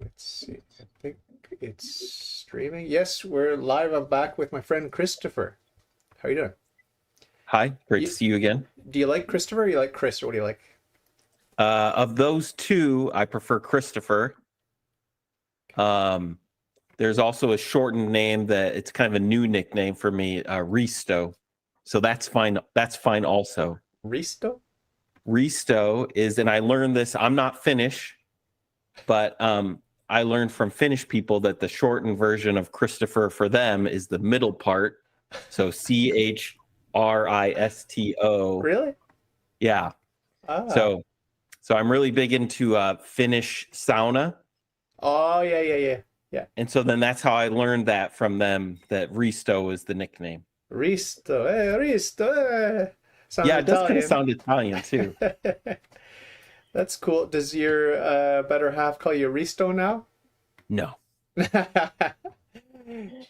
Let's see. I think it's streaming. Yes, we're live. I'm back with my friend Christopher. How are you doing? Hi, great to You, see you again. do you like Christopher? Or you like Chris, or what do you like? Of those two, I prefer Christopher. Um, there's also a shortened name that it's kind of a new nickname for me, Risto. So that's fine. That's fine also. Risto? Risto is, and I learned this, I'm not Finnish, but I learned from Finnish people that the shortened version of Christopher for them is the middle part. So Chrisisto. Really? Yeah. Ah. So so I'm really big into Finnish sauna. Oh, yeah, yeah, yeah. Yeah. And so then that's how I learned that from them, that Risto is the nickname. Risto. Risto. Sounds Yeah, it does kind of Italian. sound Italian too. That's cool. Does your better half call you Risto now? No.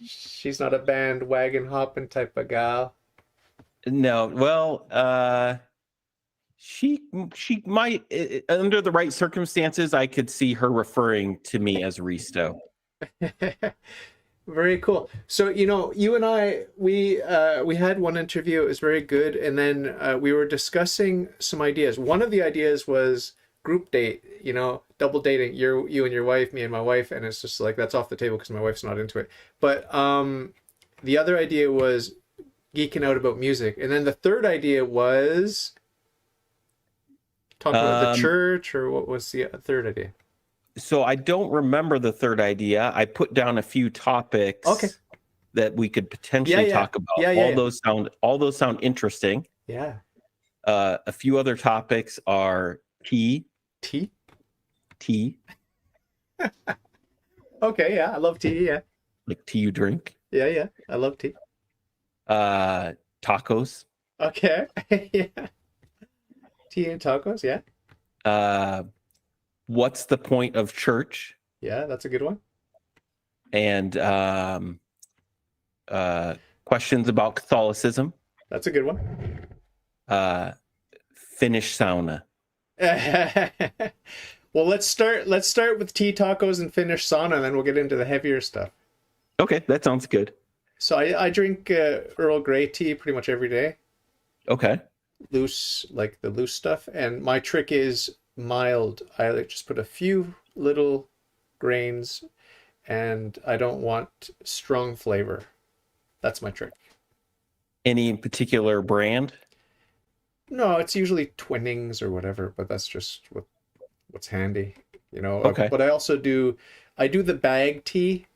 She's not a bandwagon hopping type of gal. No. Well, she might under the right circumstances, I could see her referring to me as Risto. Very cool. So, you and I, we had one interview. It was very good, and then we were discussing some ideas. One of the ideas was group date. Double dating. You and your wife, me and my wife, and it's just like that's off the table because my wife's not into it. But the other idea was geeking out about music, and then the third idea was talking about the Um, church, or what was the third idea? so I don't remember the third idea. I put down a few Okay. topics that we could Yeah, potentially yeah, talk about. yeah, yeah, yeah. All those sound interesting. Yeah. A few other topics are Tea. tea, Okay. Yeah, I love tea. Yeah. like tea you drink, Yeah, yeah. I love tea. tacos, Okay. Yeah. Tea and tacos. Yeah. uh, what's the point of church, Yeah, that's a good one. and questions about Catholicism, That's a good one. uh, Finnish sauna. Well, let's start with tea, tacos, and finish sauna, and then we'll get into the heavier stuff. Okay, that sounds good. So I drink Earl Grey tea pretty much every day, Okay. loose, like the loose stuff. And my trick is mild. I like just put a few little grains, and I don't want strong flavor. That's my trick. Any particular brand? No, it's usually Twinnings or whatever, but that's just what's handy, Okay. But I do the bag tea,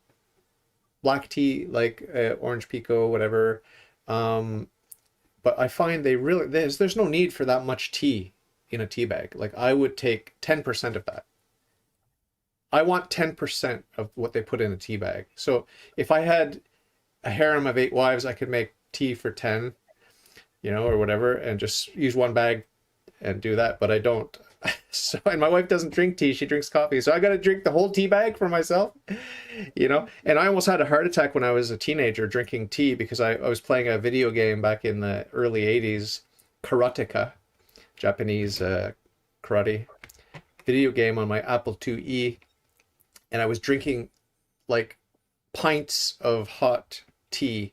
black tea, like orange pico, whatever. Um, but I find there's no need for that much tea in a tea bag. Like I would take 10% of that. I want 10% of what they put in a tea bag. So if I had a harem of 8 wives, I could make tea for 10, or whatever, and just use one bag and do that. But I don't. So, and my wife doesn't drink tea; she drinks coffee. So I got to drink the whole tea bag for myself, And I almost had a heart attack when I was a teenager drinking tea because I was playing a video game back in the early '80s, karateka, Japanese karate video game on my Apple IIe, and I was drinking like pints of hot tea,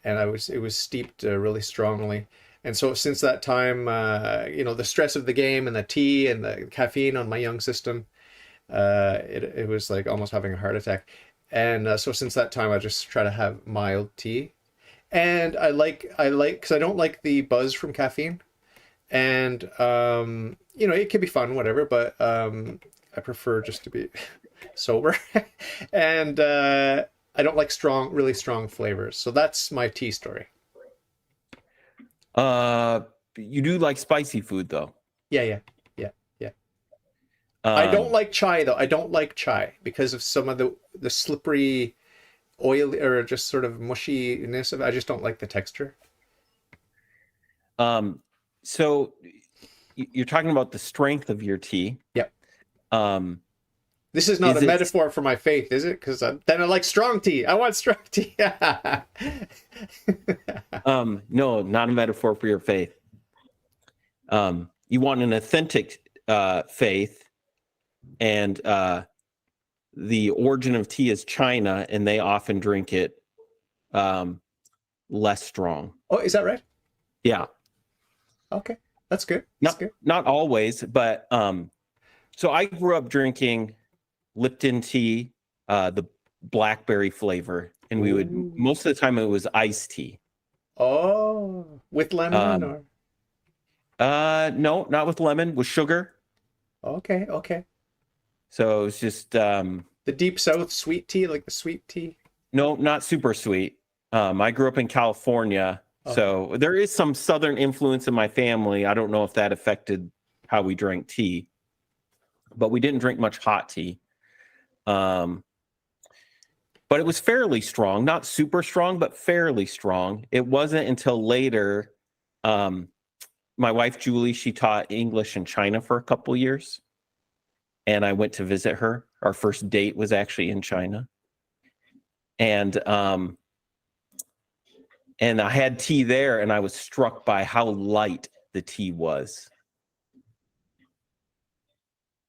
and it was steeped really strongly. And so since that time, the stress of the game and the tea and the caffeine on my young system, it was like almost having a heart attack. And so since that time, I just try to have mild tea. And I like because I don't like the buzz from caffeine. And it can be fun, whatever, but I prefer just to be sober. And I don't like really strong flavors. So that's my tea story. Uh, you do like spicy food though. Yeah, yeah, yeah, yeah. I don't Um, like chai though. I don't like chai because of some of the slippery oil or just sort of mushiness of it. I just don't like the texture. um, so you're talking about the strength of your tea. Yep. Um, This is not a is it metaphor for my faith, is it? Because then I like strong tea. I want strong tea. no, not a metaphor for your faith. You want an authentic faith, and the origin of tea is China, and they often drink it less strong. Oh, is that right? Yeah. Okay, that's good. That's good. Not always, but so I grew up drinking Lipton tea, the blackberry flavor, and we would Ooh. most of the time it was iced tea. Oh, with lemon Um, or no, not with lemon, with sugar. okay, okay. So it's just The deep south sweet tea, like the sweet tea. no, not super sweet. I grew up in California, Okay. so there is some southern influence in my family. I don't know if that affected how we drank tea, but we didn't drink much hot tea. But it was fairly strong, not super strong, but fairly strong. It wasn't until later, my wife Julie, she taught English in China for a couple years, and I went to visit her. Our first date was actually in China, and I had tea there, and I was struck by how light the tea was.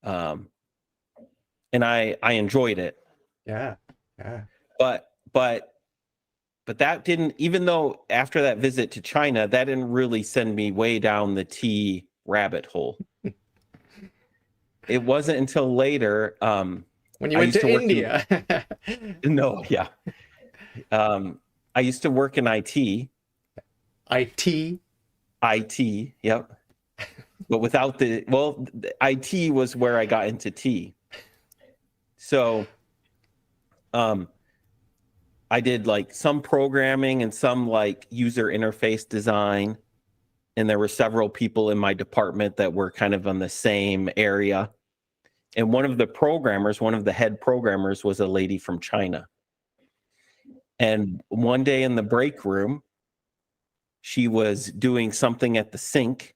And I enjoyed it. Yeah, yeah. But that didn't, even though after that visit to China, that didn't really send me way down the tea rabbit hole. It wasn't until later. When you I went used to to work India. no, yeah. I used to work in IT. IT. IT, yep. But without the IT was where I got into tea. So, I did like some programming and some like user interface design, and there were several people in my department that were kind of on the same area. And one of the head programmers was a lady from China. And one day in the break room, she was doing something at the sink,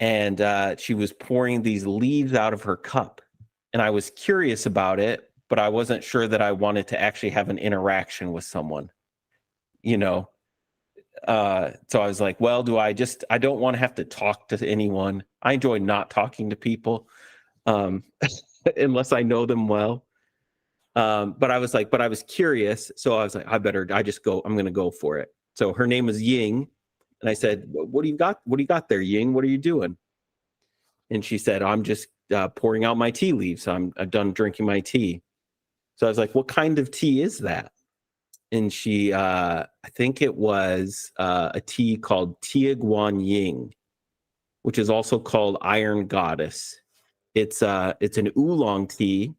and she was pouring these leaves out of her cup. And I was curious about it, but I wasn't sure that I wanted to actually have an interaction with someone, you know? So I was like, well, I don't want to have to talk to anyone. I enjoy not talking to people, unless I know them well. But I was curious. So I was like, I'm going to go for it. So her name is Ying. And I said, what do you got? What do you got there, Ying? What are you doing? And she said, I'm just pouring out my tea leaves. I'm done drinking my tea. So I was like, what kind of tea is that? And she, I think it was a tea called Tia Guan Ying, which is also called Iron Goddess. It's an oolong tea,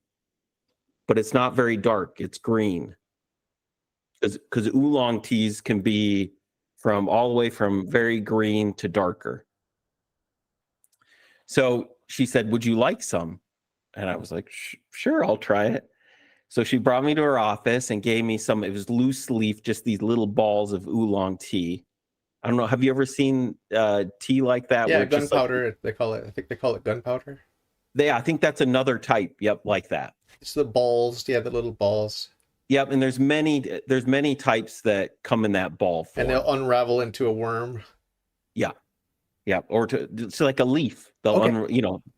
but it's not very dark. It's green. Because oolong teas can be from all the way from very green to darker. So she said, would you like some? And I was like, sure, I'll try it. So she brought me to her office and gave me some. It was loose leaf, just these little balls of oolong tea. I don't know. Have you ever seen tea like that? Yeah, Where just gunpowder. They call it. I think they call it gunpowder. I think that's another type. Yep, like that. It's the balls. Yeah, the little balls. Yep, and there's many types that come in that ball form. And they'll unravel into a worm. Yeah, yeah, or it's like a leaf. They'll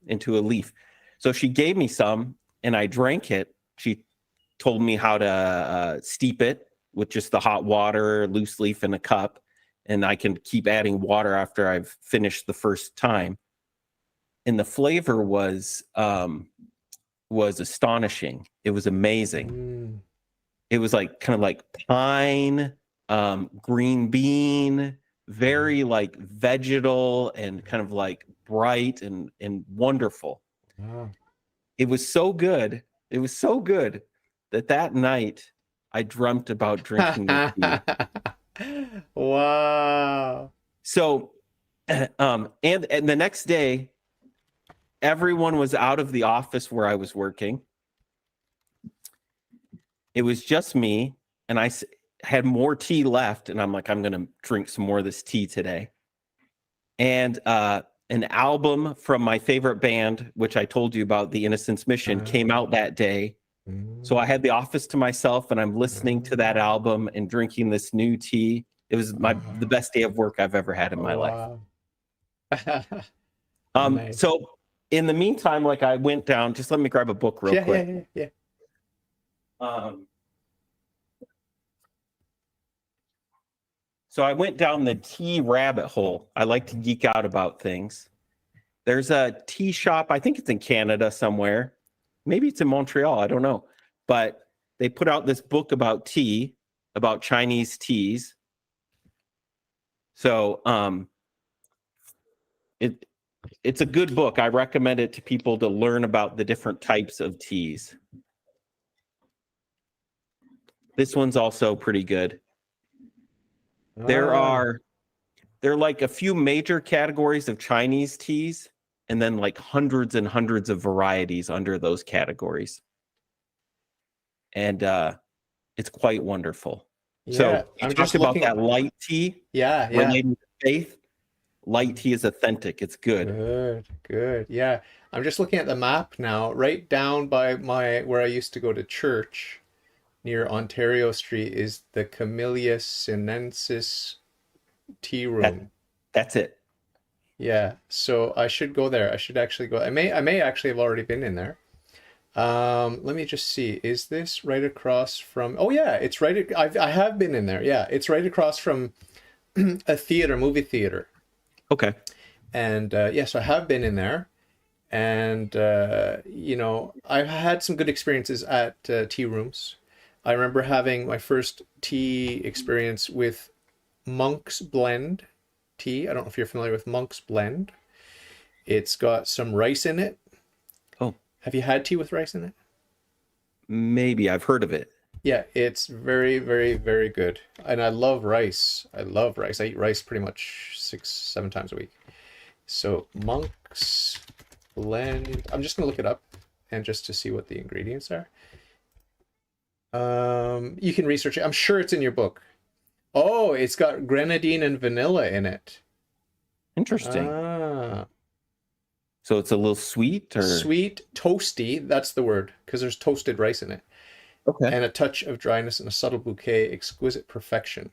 into a leaf. So she gave me some, and I drank it. She told me how to steep it with just the hot water, loose leaf in a cup, and I can keep adding water after I've finished the first time. And the flavor was astonishing. It was amazing. Mm. It was like kind of like pine, green bean, very like vegetal and kind of like bright and wonderful. Wow. It was so good. It was so good that night I dreamt about drinking the tea. Wow. So, and the next day, everyone was out of the office where I was working. It was just me, and I had more tea left, and I'm like, I'm going to drink some more of this tea today. And an album from my favorite band, which I told you about, The Innocence Mission, came out that day. So I had the office to myself, and I'm listening to that album and drinking this new tea. It was the best day of work I've ever had in my life. Nice. So in the meantime, like I went down, just let me grab a book real Yeah, yeah, quick. yeah, yeah. Um, so I went down the tea rabbit hole. I like to geek out about things. There's a tea shop. I think it's in Canada somewhere. Maybe it's in Montreal. I don't know. But they put out this book about tea, about Chinese teas. So it it's a good book. I recommend it to people to learn about the different types of teas. This one's also pretty good. There Ah, are like a few major categories of Chinese teas, and then like hundreds and hundreds of varieties under those categories. And it's quite wonderful. yeah. So you I'm just talked about looking. that light tea Yeah, yeah. relating to faith. Light tea is authentic. It's good. Good, good. Yeah. I'm just looking at the map now. Right down by my where I used to go to church near Ontario Street is the Camellia sinensis tea That room. that's it. Yeah. So I should go there. I should actually go. I may actually have already been in there. Let me just see. Is this right across from? Oh yeah, it's right. I have been in there. Yeah, it's right across from a theater, movie theater. Okay. And yes, I have been in there. And I've had some good experiences at tea rooms. I remember having my first tea experience with Monk's Blend tea. I don't know if you're familiar with Monk's Blend. It's got some rice in it. Oh, Have you had tea with rice in it? maybe I've heard of it. Yeah, it's very, very, very good. And I love rice. I love rice. I eat rice pretty much 6, 7 times a week. So Monk's Blend. I'm just gonna look it up and just to see what the ingredients are. You can research it. I'm sure it's in your book. Oh, it's got grenadine and vanilla in it. Interesting. Ah, So it's a little sweet, or sweet, toasty. That's the word because there's toasted rice in it, okay. and a touch of dryness and a subtle bouquet, exquisite perfection.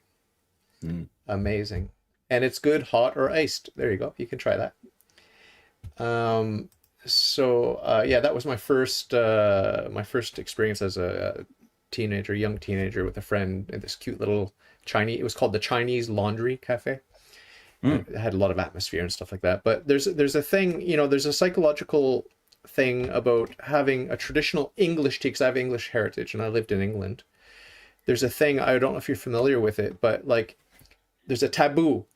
Mm. Amazing. And it's good hot or iced. There you go. You can try that. Yeah, that was my first experience as a teenager, young teenager with a friend in this cute little Chinese. It was called the Chinese Laundry Cafe. And Mm. it had a lot of atmosphere and stuff like that. But there's a thing, there's a psychological thing about having a traditional English tea because I have English heritage and I lived in England. There's a thing, I don't know if you're familiar with it, but like there's a taboo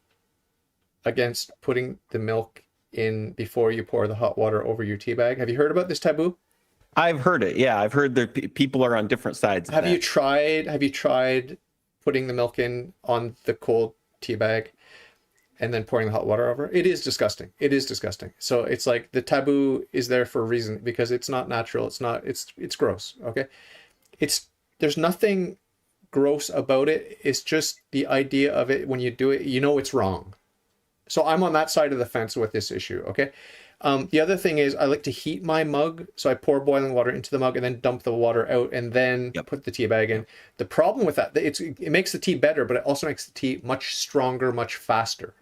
against putting the milk in before you pour the hot water over your tea bag. Have you heard about this taboo? I've heard it. Yeah, I've heard that people are on different sides of Have you that. tried have you tried putting the milk in on the cold tea bag and then pouring the hot water over? It is disgusting. It is disgusting. So it's like the taboo is there for a reason because it's not natural. It's gross, okay? It's there's nothing gross about it. It's just the idea of it when you do it, it's wrong. So I'm on that side of the fence with this issue, okay? The other thing is I like to heat my mug. So I pour boiling water into the mug and then dump the water out and then Yep. put the tea bag in. The problem with that, it makes the tea better, but it also makes the tea much stronger, much faster.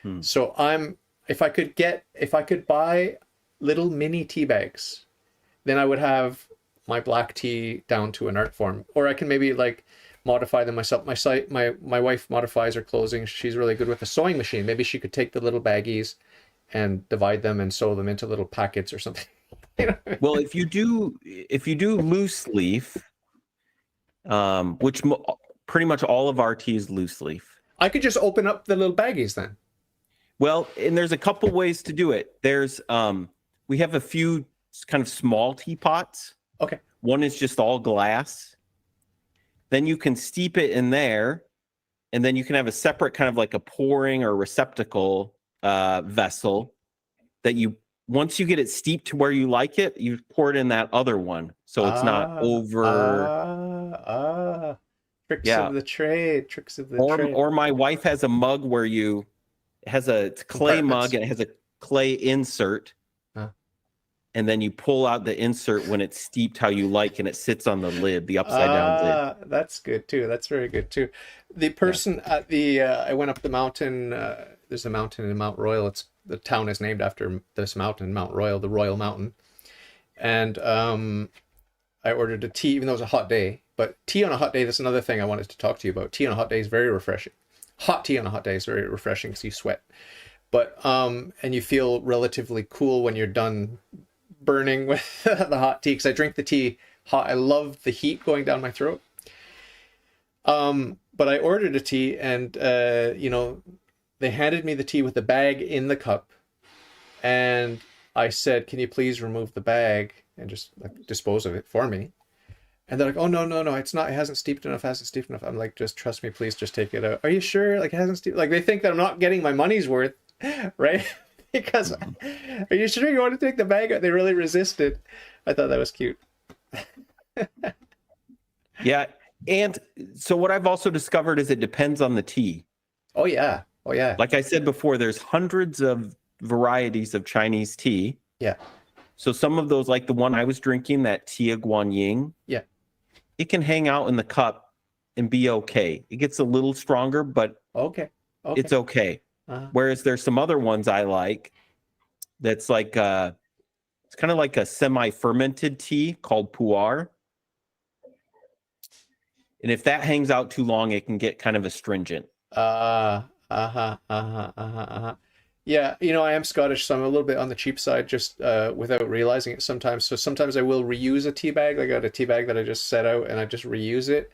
Hmm. So if I could buy little mini tea bags, then I would have my black tea down to an art form. Or I can maybe like modify them myself. My wife modifies her clothing. She's really good with a sewing machine. Maybe she could take the little baggies and divide them and sew them into little packets or something. You know? Well, if you do loose leaf, which pretty much all of our tea is loose leaf. I could just open up the little baggies then. Well, and there's a couple ways to do it. There's we have a few kind of small teapots. Okay. One is just all glass. Then you can steep it in there, and then you can have a separate kind of like a pouring or receptacle vessel that you once you get it steeped to where you like it, you pour it in that other one, so it's not over. Tricks Yeah. of the trade. Tricks of the Or trade. my wife has a mug where it has it's clay mug and it has a clay insert. Huh. And then you pull out the insert when it's steeped how you like, and it sits on the lid, the upside down lid. That's good too. That's very good too. The person at I went up the mountain. There's a mountain in Mount Royal. It's the town is named after this mountain, Mount Royal, the Royal Mountain. And I ordered a tea, even though it was a hot day. But tea on a hot day, that's another thing I wanted to talk to you about. Tea on a hot day is very refreshing. Hot tea on a hot day is very refreshing because you sweat. But and you feel relatively cool when you're done burning with the hot tea because I drink the tea hot. I love the heat going down my throat. But I ordered a tea and they handed me the tea with the bag in the cup, and I said, "Can you please remove the bag and just like dispose of it for me?" And they're like, "Oh no, no, no, it's not. It hasn't steeped enough. Hasn't steeped enough." I'm like, "Just trust me, please. Just take it out." Are you sure? Like, it hasn't steeped. Like, they think that I'm not getting my money's worth, right? Because, are you sure you want to take the bag out? They really resisted. I thought that was cute. Yeah. And so what I've also discovered is it depends on the tea. Oh yeah. Oh yeah. Like I said before, there's hundreds of varieties of Chinese tea. Yeah. So some of those, like the one I was drinking, that Tia Guanyin, Yeah. it can hang out in the cup and be okay. It gets a little stronger, but Okay. Okay. it's okay. Uh-huh. Whereas there's some other ones I like that's like it's kind of like a semi-fermented tea called pu'er. And if that hangs out too long, it can get kind of astringent. Yeah, I am Scottish, so I'm a little bit on the cheap side, just without realizing it sometimes. So sometimes I will reuse a tea bag. I got a tea bag that I just set out and I just reuse it.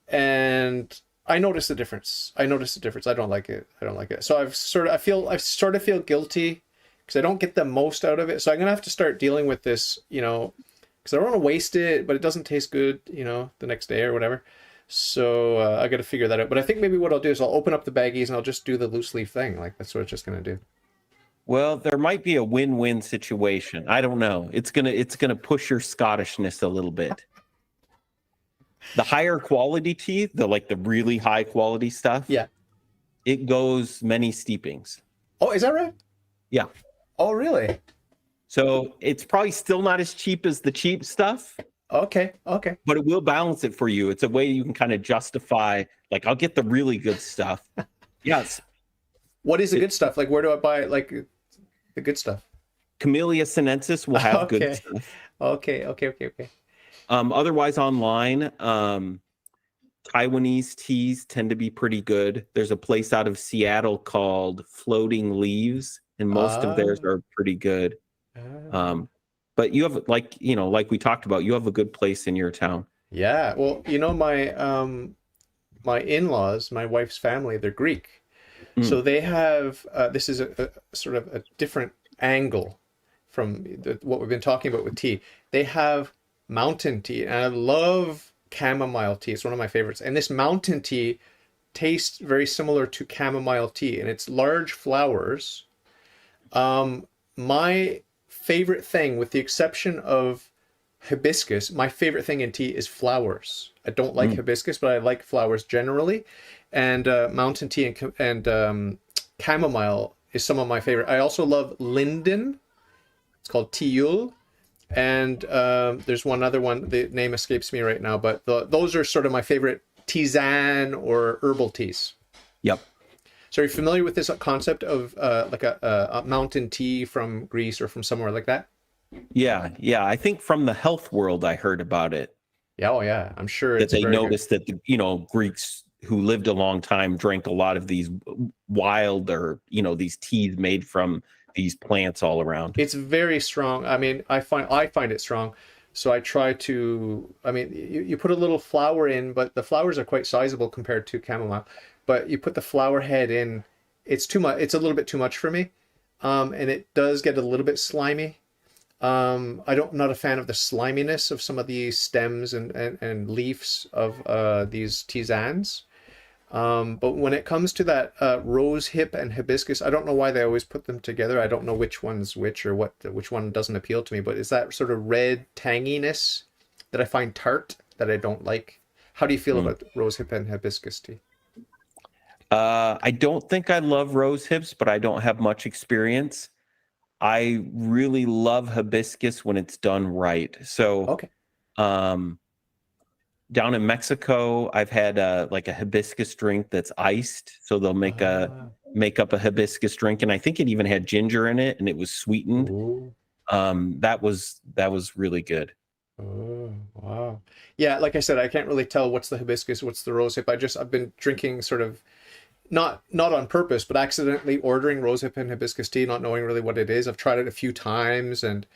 And I notice the difference. I notice the difference. I don't like it. I don't like it. So I sort of feel guilty because I don't get the most out of it. So I'm gonna have to start dealing with this, because I don't want to waste it, but it doesn't taste good, the next day or whatever. So I got to figure that out. But I think maybe what I'll do is I'll open up the baggies and I'll just do the loose leaf thing. Like, that's what it's just gonna do. Well, there might be a win-win situation. I don't know. It's gonna push your Scottishness a little bit. The higher quality tea, the really high quality stuff, Yeah. it goes many steepings. Oh, is that right? Yeah. Oh, really? So it's probably still not as cheap as the cheap stuff, Okay. Okay. but it will balance it for you. It's a way you can kind of justify, like, I'll get the really good stuff. Yes. What is the good stuff? Like, where do I buy like the good stuff? Camellia sinensis will have good Okay. stuff. Okay. Okay. Okay. Okay. Otherwise, online, Taiwanese teas tend to be pretty good. There's a place out of Seattle called Floating Leaves, and most of theirs are pretty good. But you have, like we talked about, you have a good place in your town. Yeah. Well, my in-laws, my wife's family, they're Greek. So they have this is a sort of a different angle from what we've been talking about with tea. They have mountain tea, and I love chamomile tea. It's one of my favorites. And this mountain tea tastes very similar to chamomile tea, and it's large flowers. My favorite thing, with the exception of hibiscus, my favorite thing in tea is flowers. I don't like hibiscus, but I like flowers generally. And mountain tea and chamomile is some of my favorite. I also love linden. It's called tilleul. And there's one other one. The name escapes me right now, but those are sort of my favorite tisane or herbal teas. Yep. So are you familiar with this concept of like a mountain tea from Greece or from somewhere like that? Yeah. I think from the health world, I heard about it. Yeah, oh yeah, I'm sure that it's they very good. noticed that the Greeks who lived a long time drank a lot of these wild or these teas made from these plants all around. It's very strong. I mean, I find it strong. So I try to. I mean, you put a little flower in, but the flowers are quite sizable compared to chamomile. But you put the flower head in, it's too much. It's a little bit too much for me, and it does get a little bit slimy. I'm not a fan of the sliminess of some of the stems and leaves of these tisanes. But when it comes to that rose hip and hibiscus, I don't know why they always put them together. I don't know which one's which or which one doesn't appeal to me. But it's that sort of red tanginess that I find tart that I don't like. How do you feel about rose hip and hibiscus tea? I don't think I love rose hips, but I don't have much experience. I really love hibiscus when it's done right. So, Okay. down in Mexico, I've had like a hibiscus drink that's iced. So they'll make a make up a hibiscus drink, and I think it even had ginger in it, and it was sweetened. Ooh. That was really good. Oh, wow. Yeah, like I said, I can't really tell what's the hibiscus, what's the rosehip. I've been drinking sort of not on purpose, but accidentally ordering rosehip and hibiscus tea, not knowing really what it is. I've tried it a few times and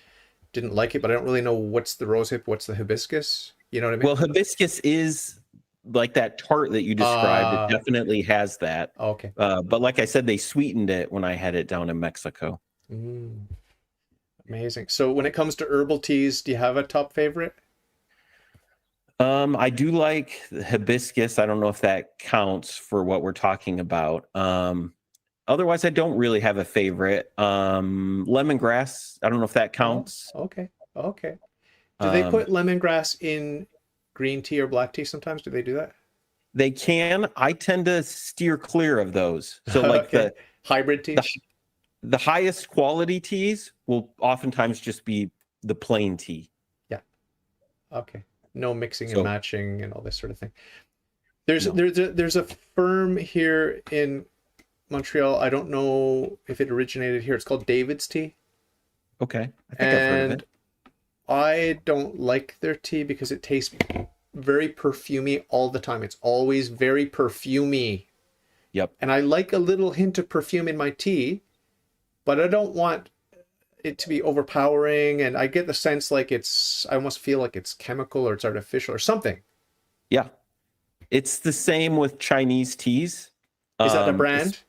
didn't like it, but I don't really know what's the rosehip, what's the hibiscus. You know what I mean? Well, hibiscus is like that tart that you described. It definitely has that. Okay. But like I said, they sweetened it when I had it down in Mexico. Amazing. So when it comes to herbal teas, do you have a top favorite? I do like the hibiscus. I don't know if that counts for what we're talking about. Otherwise, I don't really have a favorite. Lemongrass. I don't know if that counts. Oh, okay. Okay. Do they put lemongrass in green tea or black tea sometimes? Do they do that? They can. I tend to steer clear of those. So like okay. Hybrid teas? The highest quality teas will oftentimes just be the plain tea. Yeah. Okay. No mixing and matching and all this sort of thing. There's a firm here in Montreal. I don't know if it originated here. It's called David's Tea. Okay. I think I've heard of it. I don't like their tea because it tastes very perfumey all the time. It's always very perfumey. Yep. And I like a little hint of perfume in my tea, but I don't want it to be overpowering. And I get the sense like I almost feel like it's chemical or it's artificial or something. Yeah. It's the same with Chinese teas. Is that a brand?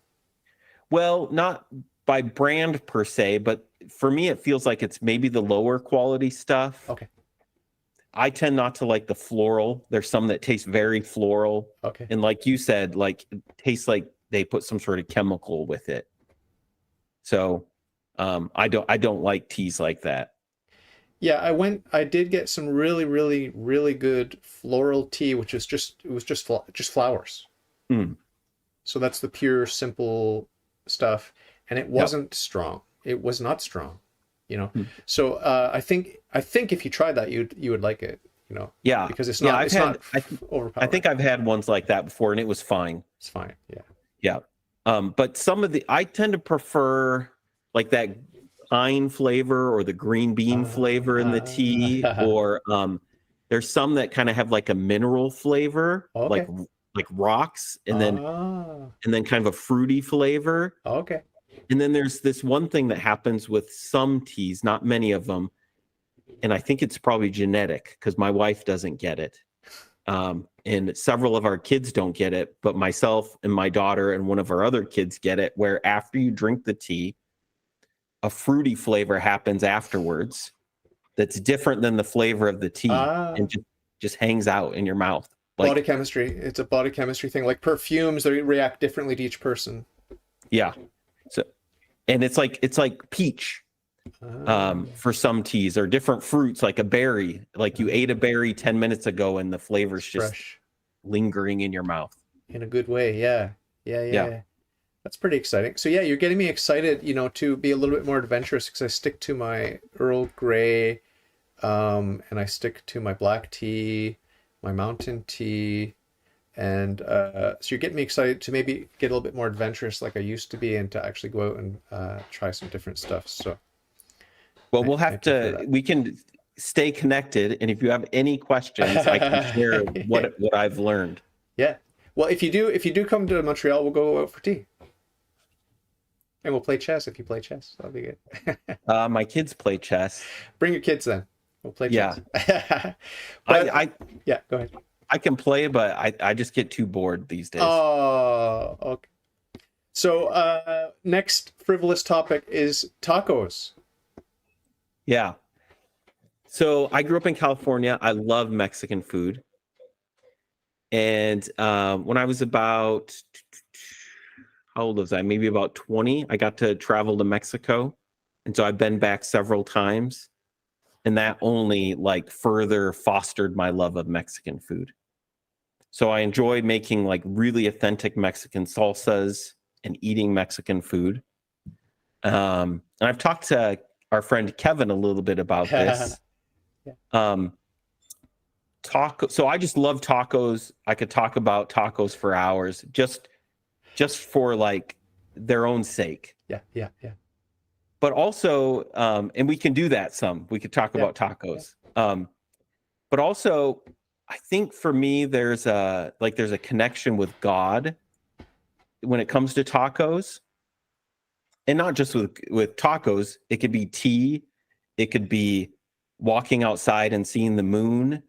Well, not by brand per se, but for me, it feels like it's maybe the lower quality stuff. Okay. I tend not to like the floral. There's some that taste very floral. Okay. And like you said, like it tastes like they put some sort of chemical with it. So I don't like teas like that. Yeah, I did get some really, really, really good floral tea, which is just flowers. Mm. So that's the pure, simple stuff. And it wasn't strong. It was not strong, you know? So I think if you tried that, you would like it, you know? Yeah. Because it's not, overpowering. I think I've had ones like that before and it was fine. It's fine. Yeah. Yeah. But I tend to prefer like that pine flavor or the green bean flavor in the tea, or there's some that kind of have like a mineral flavor, okay. like rocks, and then kind of a fruity flavor. Okay. And then there's this one thing that happens with some teas, not many of them, and I think it's probably genetic because my wife doesn't get it. And several of our kids don't get it, but myself and my daughter and one of our other kids get it, where after you drink the tea, a fruity flavor happens afterwards that's different than the flavor of the tea and just hangs out in your mouth. Like, body chemistry. It's a body chemistry thing. Like perfumes, they react differently to each person. Yeah. So, and it's like peach for some teas, or different fruits, like a berry. Like you ate a berry 10 minutes ago and the flavor's just fresh, lingering in your mouth. In a good way. Yeah. That's pretty exciting. So yeah, you're getting me excited, you know, to be a little bit more adventurous because I stick to my Earl Grey, and I stick to my black tea, my mountain tea, and so you're getting me excited to maybe get a little bit more adventurous like I used to be, and to actually go out and try some different stuff. So well, we can stay connected, and if you have any questions, I can share what I've learned. Yeah. Well, if you do come to Montreal, we'll go out for tea. And we'll play chess if you play chess. That'll be good. My kids play chess. Bring your kids then. We'll play chess. Yeah. Yeah, go ahead. I can play, but I just get too bored these days. Oh, okay. So next frivolous topic is tacos. Yeah. So I grew up in California. I love Mexican food. And when I was about, how old was I? Maybe about 20, I got to travel to Mexico. And so I've been back several times. And that only like further fostered my love of Mexican food. So I enjoy making like really authentic Mexican salsas and eating Mexican food. And I've talked to our friend Kevin a little bit about this. So I just love tacos. I could talk about tacos for hours, just for like their own sake. Yeah, yeah, yeah, But also, and we can do that some. We could talk yeah, about tacos. But also, I think for me, there's a connection with God when it comes to tacos, and not just with tacos. It could be tea, it could be walking outside and seeing the moon.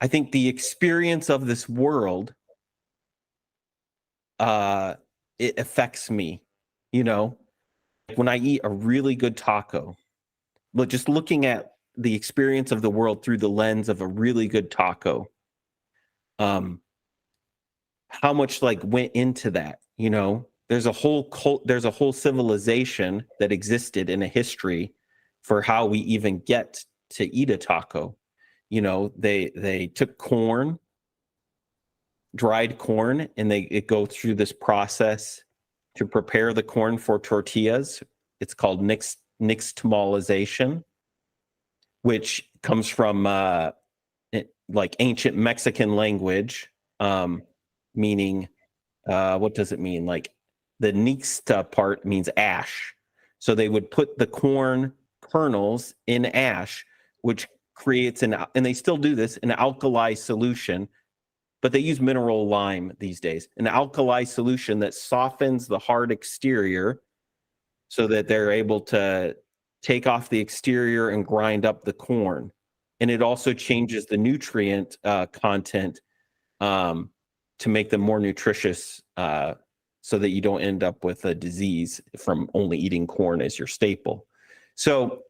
I think the experience of this world, uh, it affects me. You know, when I eat a really good taco, look, just looking at the experience of the world through the lens of a really good taco, um, how much like went into that, you know? There's a whole there's a whole civilization that existed in a history for how we even get to eat a taco. You know, they took corn, dried corn, and it go through this process to prepare the corn for tortillas. It's called nixtamalization, which comes from like ancient Mexican language, meaning what does it mean? Like the nixta part means ash. So they would put the corn kernels in ash, which creates and they still do this, an alkali solution, but they use mineral lime these days, an alkali solution that softens the hard exterior so that they're able to take off the exterior and grind up the corn. And it also changes the nutrient content to make them more nutritious so that you don't end up with a disease from only eating corn as your staple. So,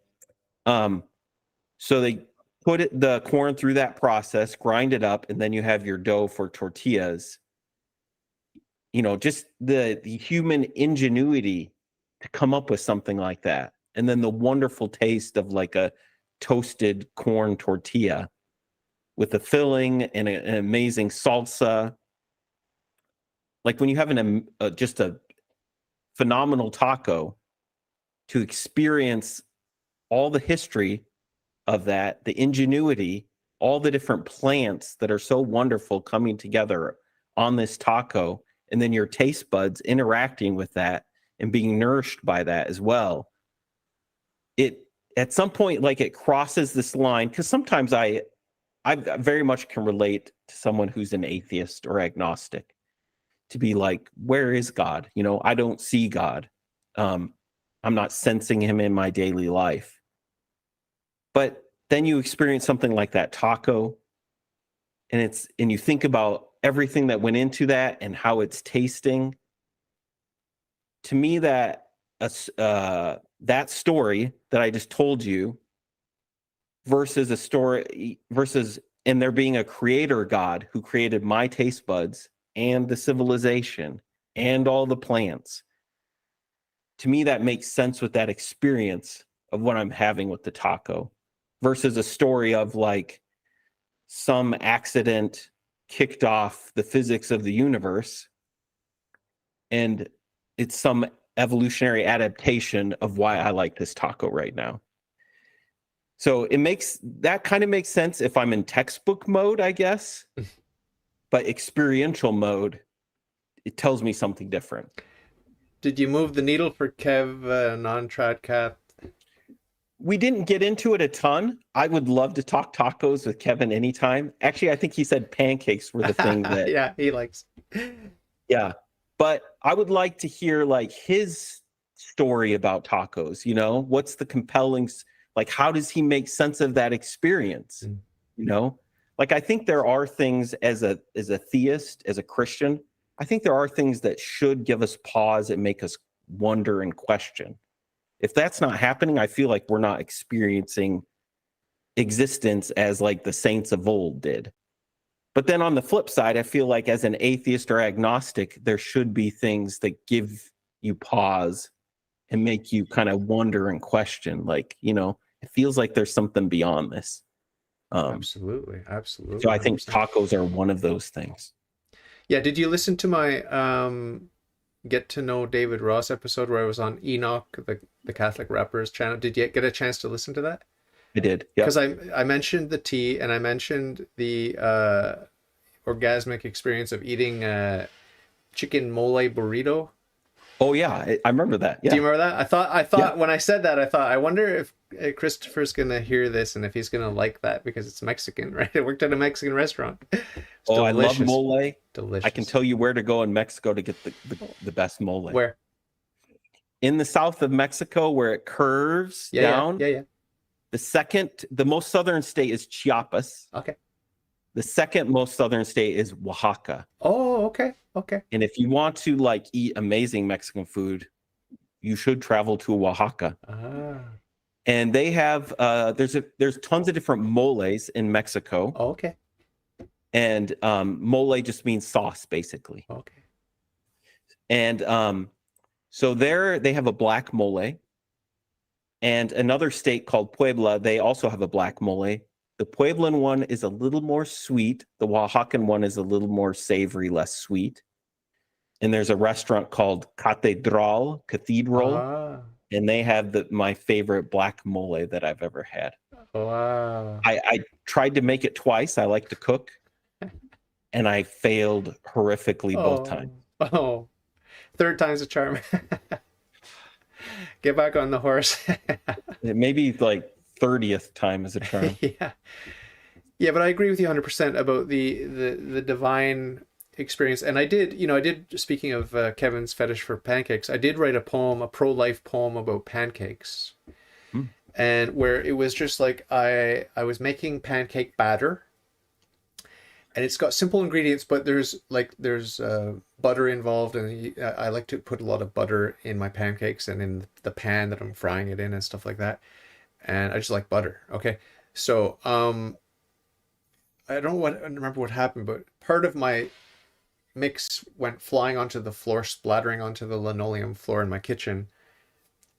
so they put the corn through that process, grind it up, and then you have your dough for tortillas. You know, just the human ingenuity to come up with something like that. And then the wonderful taste of like a toasted corn tortilla with a filling and an amazing salsa. Like when you have just a phenomenal taco, to experience all the history of that, the ingenuity, all the different plants that are so wonderful coming together on this taco, and then your taste buds interacting with that and being nourished by that as well. It at some point, like it crosses this line, because sometimes I very much can relate to someone who's an atheist or agnostic, to be like, where is God? You know, I don't see God. I'm not sensing him in my daily life. But then you experience something like that taco, and you think about everything that went into that and how it's tasting. To me, that that story that I just told you versus and there being a creator God who created my taste buds and the civilization and all the plants. To me, that makes sense with that experience of what I'm having with the taco versus a story of like some accident kicked off the physics of the universe and it's some evolutionary adaptation of why I like this taco right now. So that kind of makes sense if I'm in textbook mode, I guess. But experiential mode, it tells me something different. Did you move the needle for Kev, non-trad cat? We didn't get into it a ton. I would love to talk tacos with Kevin anytime. Actually, I think he said pancakes were the thing that, Yeah, he likes. yeah. But I would like to hear like his story about tacos. You know, what's the compelling, like, how does he make sense of that experience? Mm. You know, like I think there are things as a theist, as a Christian, I think there are things that should give us pause and make us wonder and question. If that's not happening, I feel like we're not experiencing existence as like the saints of old did. But then on the flip side, I feel like as an atheist or agnostic, there should be things that give you pause and make you kind of wonder and question. Like, you know, it feels like there's something beyond this. Absolutely, absolutely. So I think 100%. tacos are one of those things. Yeah, did you listen to my get to know David Ross episode where I was on Enoch, the Catholic Rappers channel? Did you get a chance to listen to that? I did. Because Yep. I mentioned the tea and I mentioned the orgasmic experience of eating chicken mole burrito. Oh yeah, I remember that. Do you Yeah. remember that? I Yeah. thought when I said that, I thought, I wonder if Christopher's gonna hear this and if he's gonna like that because it's Mexican, right? It worked at a Mexican restaurant. It's Oh, I love delicious, mole. I can delicious. tell you where to go in Mexico to get Oh, the best mole. where? In the south of Mexico, where it curves Yeah, yeah, down, yeah, yeah. the most southern state is Chiapas. Okay. The second most southern state is Oaxaca. Oh, okay, okay. And if you want to like eat amazing Mexican food, you should travel to Oaxaca. Ah, And they have there's tons of different moles in Mexico. okay, And mole just means sauce, basically. okay. And so there they have a black mole. And another state called Puebla, they also have a black mole. The Pueblan one is a little more sweet. The Oaxacan one is a little more savory, less sweet. And there's a restaurant called Cathedral, Ah, and they have my favorite black mole that I've ever had. wow. I tried to make it twice. I like to cook, and I failed horrifically both Oh, times. oh. Third time's a charm. Get back on the horse. Maybe like 30th time is a charm. Yeah. Yeah, but I agree with you 100% about the divine experience. And I did, speaking of Kevin's fetish for pancakes, I did write a poem, a pro-life poem about pancakes. Hmm. And where it was just like I was making pancake batter, and it's got simple ingredients, but there's butter involved, and I like to put a lot of butter in my pancakes and in the pan that I'm frying it in and stuff like that. And I just like butter. Okay, so I don't remember what happened, but part of my mix went flying onto the floor, splattering onto the linoleum floor in my kitchen.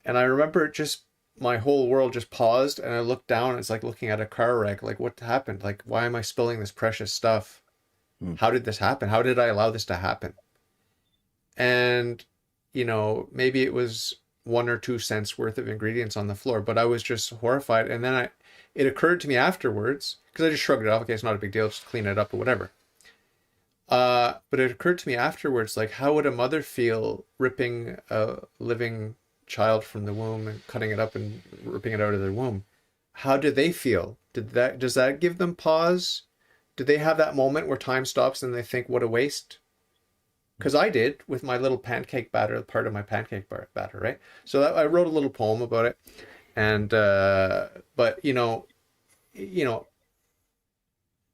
And I remember just my whole world just paused, and I looked down. It's like looking at a car wreck. Like, what happened? Like, why am I spilling this precious stuff? Hmm. How did this happen? How did I allow this to happen? And, maybe it was 1 or 2 cents worth of ingredients on the floor, but I was just horrified. And then it occurred to me afterwards, because I just shrugged it off. Okay, it's not a big deal. Just clean it up or whatever. But it occurred to me afterwards, like, how would a mother feel ripping a living child from the womb and cutting it up and ripping it out of their womb? How do they feel? Does that give them pause? Do they have that moment where time stops and they think, what a waste? Because I did with my little pancake batter, part of my pancake batter, right? So I wrote a little poem about it, and but you know,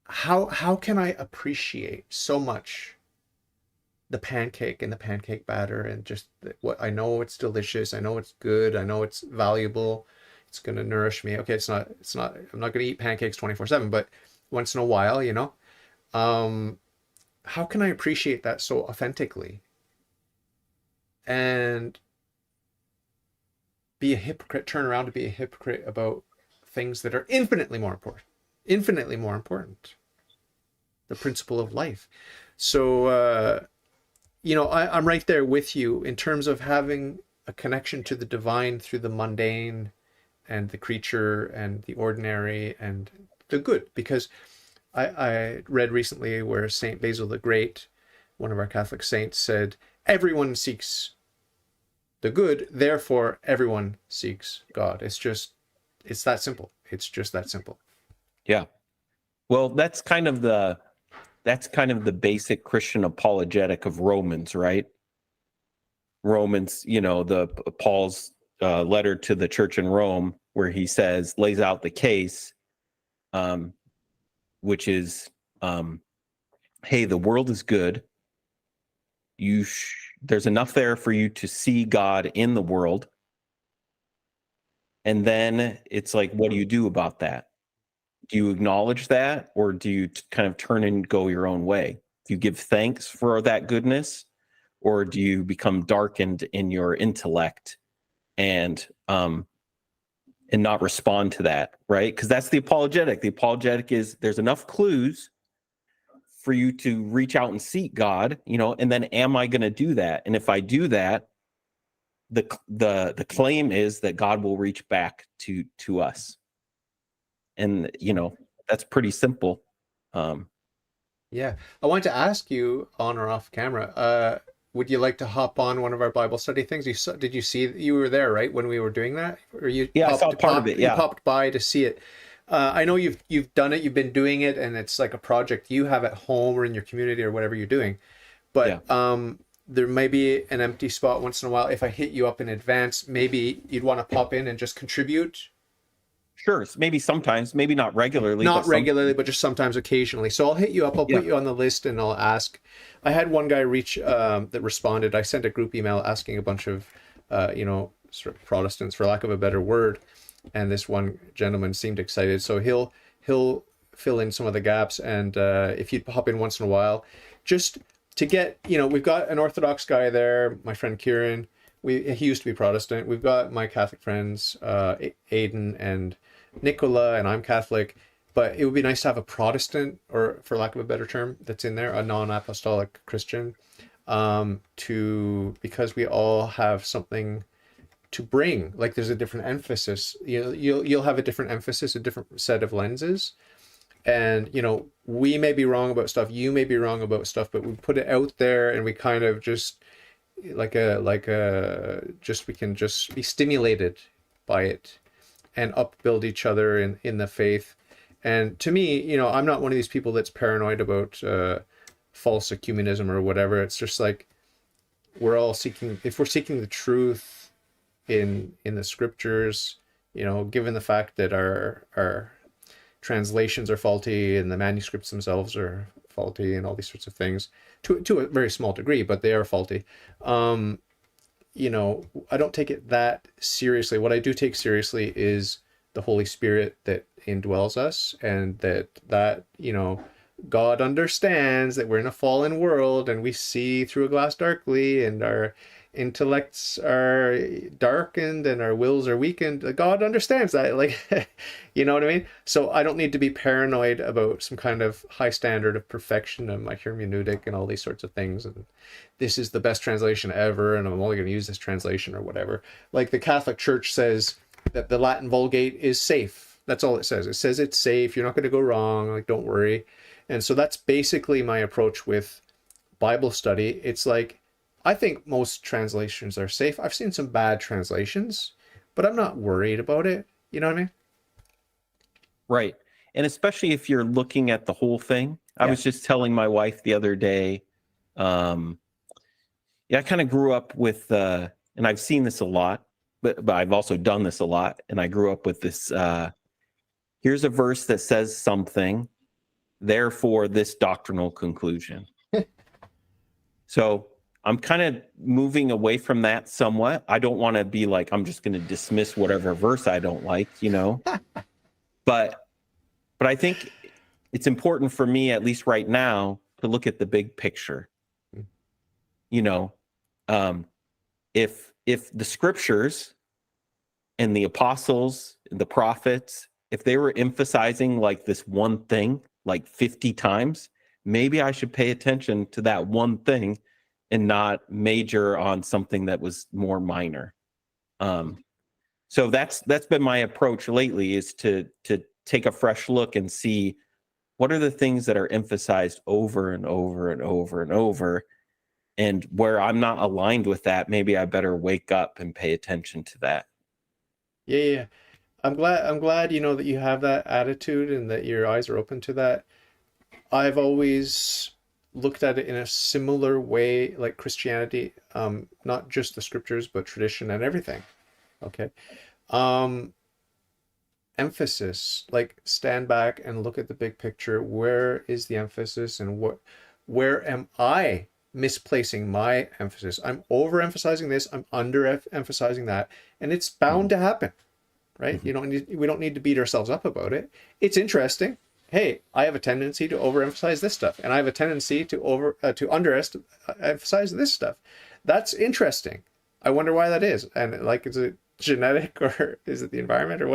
how can I appreciate so much the pancake and the pancake batter and just what I know it's delicious, I know it's good, I know it's valuable, it's going to nourish me. Okay, it's not I'm not going to eat pancakes 24/7, but once in a while, um how can I appreciate that so authentically and be a hypocrite, turn around to be a hypocrite about things that are infinitely more important, the principle of life. So I'm right there with you in terms of having a connection to the divine through the mundane and the creature and the ordinary and the good. Because I read recently where Saint Basil the Great, one of our Catholic saints, said, everyone seeks the good, therefore everyone seeks God. It's that simple. It's just that simple. Yeah. Well, that's kind of the basic Christian apologetic of Romans, right? Romans, the Paul's letter to the church in Rome, where he lays out the case, um, which is, hey, the world is good. There's enough there for you to see God in the world, and then it's like, what do you do about that? Do you acknowledge that, or do you kind of turn and go your own way? Do you give thanks for that goodness, or do you become darkened in your intellect and not respond to that, right? Because that's the apologetic. The apologetic is there's enough clues for you to reach out and seek God, and then am I going to do that? And if I do that, the claim is that God will reach back to us. And that's pretty simple. Yeah. I wanted to ask you on or off camera, would you like to hop on one of our Bible study things? Did you see you were there, right, when we were doing that, or Yeah, I saw part of it. you Yeah. popped by to see it? I know you've done it, you've been doing it, and it's like a project you have at home or in your community or whatever you're doing. Yeah. But there may be an empty spot once in a while. If I hit you up in advance, maybe you'd want to pop in and just contribute. Sure. Maybe sometimes, maybe not regularly, Not but some. regularly, but just sometimes occasionally. So I'll hit you up. I'll Yeah. put you on the list and I'll ask. I had one guy reach that responded. I sent a group email asking a bunch of, sort of Protestants, for lack of a better word, and this one gentleman seemed excited. So he'll fill in some of the gaps. And if you'd pop in once in a while, just to get, we've got an Orthodox guy there, my friend Kieran. He used to be Protestant. We've got my Catholic friends, Aiden and Nicola, and I'm Catholic, but it would be nice to have a Protestant, or for lack of a better term, that's in there, a non-apostolic Christian, because we all have something to bring. Like there's a different emphasis. You'll have a different emphasis, a different set of lenses, and we may be wrong about stuff, you may be wrong about stuff, but we put it out there, and we kind of just we can just be stimulated by it and upbuild each other in the faith. And to me, I'm not one of these people that's paranoid about false ecumenism or whatever. It's just like if we're seeking the truth in the scriptures, given the fact that our translations are faulty and the manuscripts themselves are faulty and all these sorts of things to a very small degree, but they are faulty. I don't take it that seriously. What I do take seriously is the Holy Spirit that indwells us, and that God understands that we're in a fallen world and we see through a glass darkly, and our intellects are darkened and our wills are weakened. God understands that, you know what I mean? So I don't need to be paranoid about some kind of high standard of perfection of my hermeneutic and all these sorts of things, and this is the best translation ever and I'm only going to use this translation or whatever. Like the Catholic Church says that the Latin Vulgate is safe. That's all it says. It says it's safe, you're not going to go wrong, like don't worry. And so that's basically my approach with Bible study. It's like, I think most translations are safe. I've seen some bad translations, but I'm not worried about it. You know what I mean? Right. And especially if you're looking at the whole thing. I Yeah. was just telling my wife the other day, I kind of grew up with, and I've seen this a lot, but I've also done this a lot. And I grew up with this, here's a verse that says something, therefore this doctrinal conclusion. So I'm kind of moving away from that somewhat. I don't want to be like, I'm just going to dismiss whatever verse I don't like, but I think it's important for me, at least right now, to look at the big picture. If the scriptures and the apostles, the prophets, if they were emphasizing like this one thing, like 50 times, maybe I should pay attention to that one thing and not major on something that was more minor. So that's been my approach lately, is to take a fresh look and see what are the things that are emphasized over and over and over and over, and where I'm not aligned with that, maybe I better wake up and pay attention to that. Yeah. I'm glad that you have that attitude and that your eyes are open to that. I've always looked at it in a similar way, like Christianity, not just the scriptures, but tradition and everything. Okay. Emphasis, like stand back and look at the big picture. Where is the emphasis, and where am I misplacing my emphasis? I'm overemphasizing this, I'm underemphasizing that, and it's bound to happen, right? Mm-hmm. We don't need to beat ourselves up about it. It's interesting. Hey, I have a tendency to overemphasize this stuff, and I have a tendency to underemphasize this stuff. That's interesting. I wonder why that is. And like, is it genetic, or is it the environment, or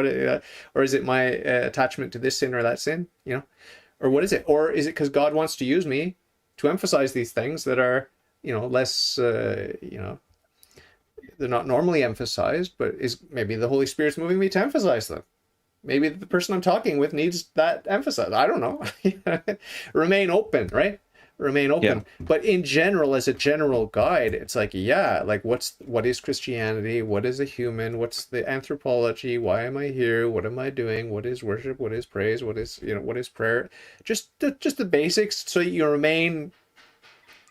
or is it my attachment to this sin or that sin? Or what is it? Or is it because God wants to use me to emphasize these things that are, less, they're not normally emphasized, but is maybe the Holy Spirit's moving me to emphasize them. Maybe the person I'm talking with needs that emphasized. I don't know. Remain open, right? remain Yeah. open. But in general, as a general guide, it's like, yeah, like what is Christianity? What is a human? What's the anthropology? Why am I here? What am I doing? What is worship? What is praise? What is, what is prayer? Just the basics, so you remain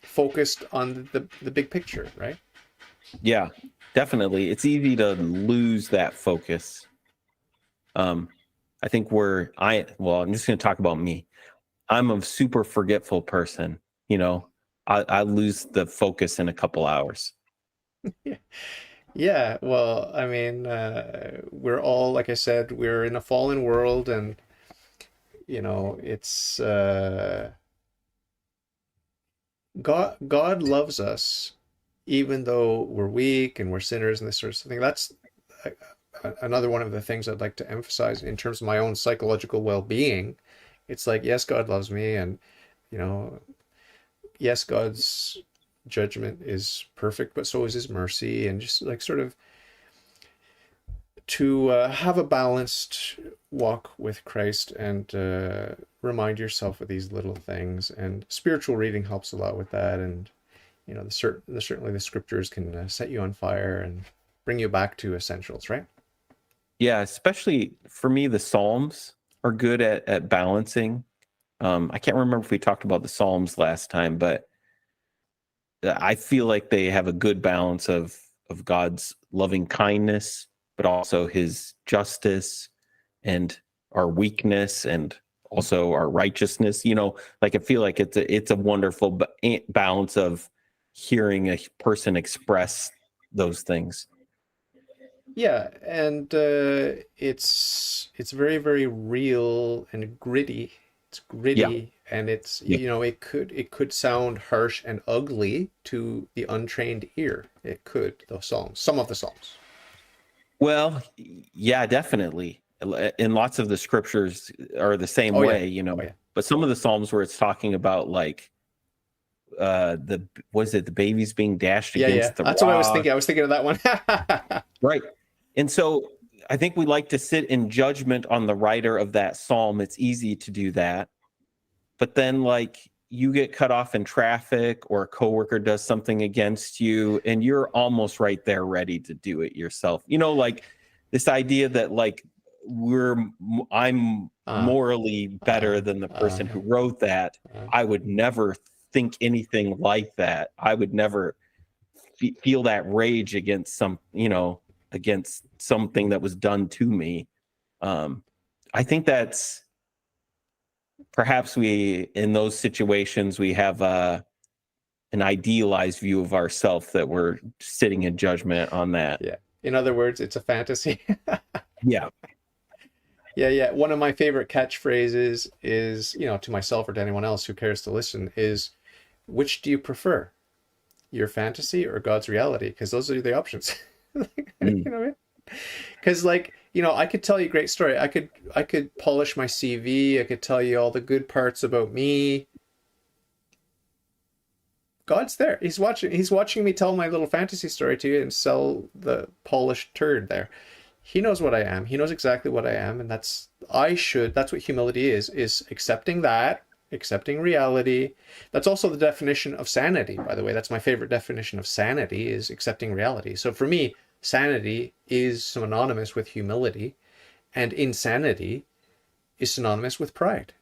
focused on the big picture, right? Yeah, definitely. It's easy to lose that focus. Um, I think I'm just going to talk about me. I'm a super forgetful person. You know, I lose the focus in a couple hours. Yeah. Yeah, well, I mean, we're all, like I said, we're in a fallen world, and it's God loves us, even though we're weak and we're sinners and this sort of thing. That's another one of the things I'd like to emphasize in terms of my own psychological well-being. It's like, yes, God loves me, and you know, yes, God's judgment is perfect, but so is His mercy, and just like sort of to have a balanced walk with Christ, and remind yourself of these little things. And spiritual reading helps a lot with that. And certainly the scriptures can set you on fire and bring you back to essentials, right? Yeah, especially for me, the Psalms are good at balancing. I can't remember if we talked about the Psalms last time, but I feel like they have a good balance of God's loving kindness, but also His justice and our weakness, and also our righteousness. Like I feel like it's a wonderful balance of hearing a person express those things. Yeah, and it's very, very real and gritty. It's Yeah, gritty, and it's yeah. it could sound harsh and ugly to the untrained ear. It could, the Psalms, some of the Psalms. Well, yeah, definitely. And lots of the scriptures are the same Oh yeah, way, oh yeah, but some of the Psalms where it's talking about like the was it the babies being dashed yeah, yeah. against the That's what I was rock, thinking. I was thinking of that one. right? And so I think we like to sit in judgment on the writer of that psalm. It's easy to do that, but then like you get cut off in traffic, or a coworker does something against you, and you're almost right there ready to do it yourself. Like this idea that like I'm uh, morally uh, better than the uh, person who wrote that. uh, I would never think anything like that. I would never feel that rage against against something that was done to me. um I think that's perhaps we in those situations we have an idealized view of ourselves, that we're sitting in judgment on that. yeah. In other words, it's a fantasy. Yeah. Yeah, yeah. One of my favorite catchphrases is, to myself or to anyone else who cares to listen, is, which do you prefer? Your fantasy or God's reality? Because those are the options. You Mm. know what I mean? Because I could tell you a great story. I could polish my CV. I could tell you all the good parts about me. God's there. He's watching. He's watching me tell my little fantasy story to you and sell the polished turd there. He knows what I am. He knows exactly what I am, and that's what humility is accepting that, accepting reality. That's also the definition of sanity, by the way. That's my favorite definition of sanity, is accepting reality. So for me, sanity is synonymous with humility, and insanity is synonymous with pride.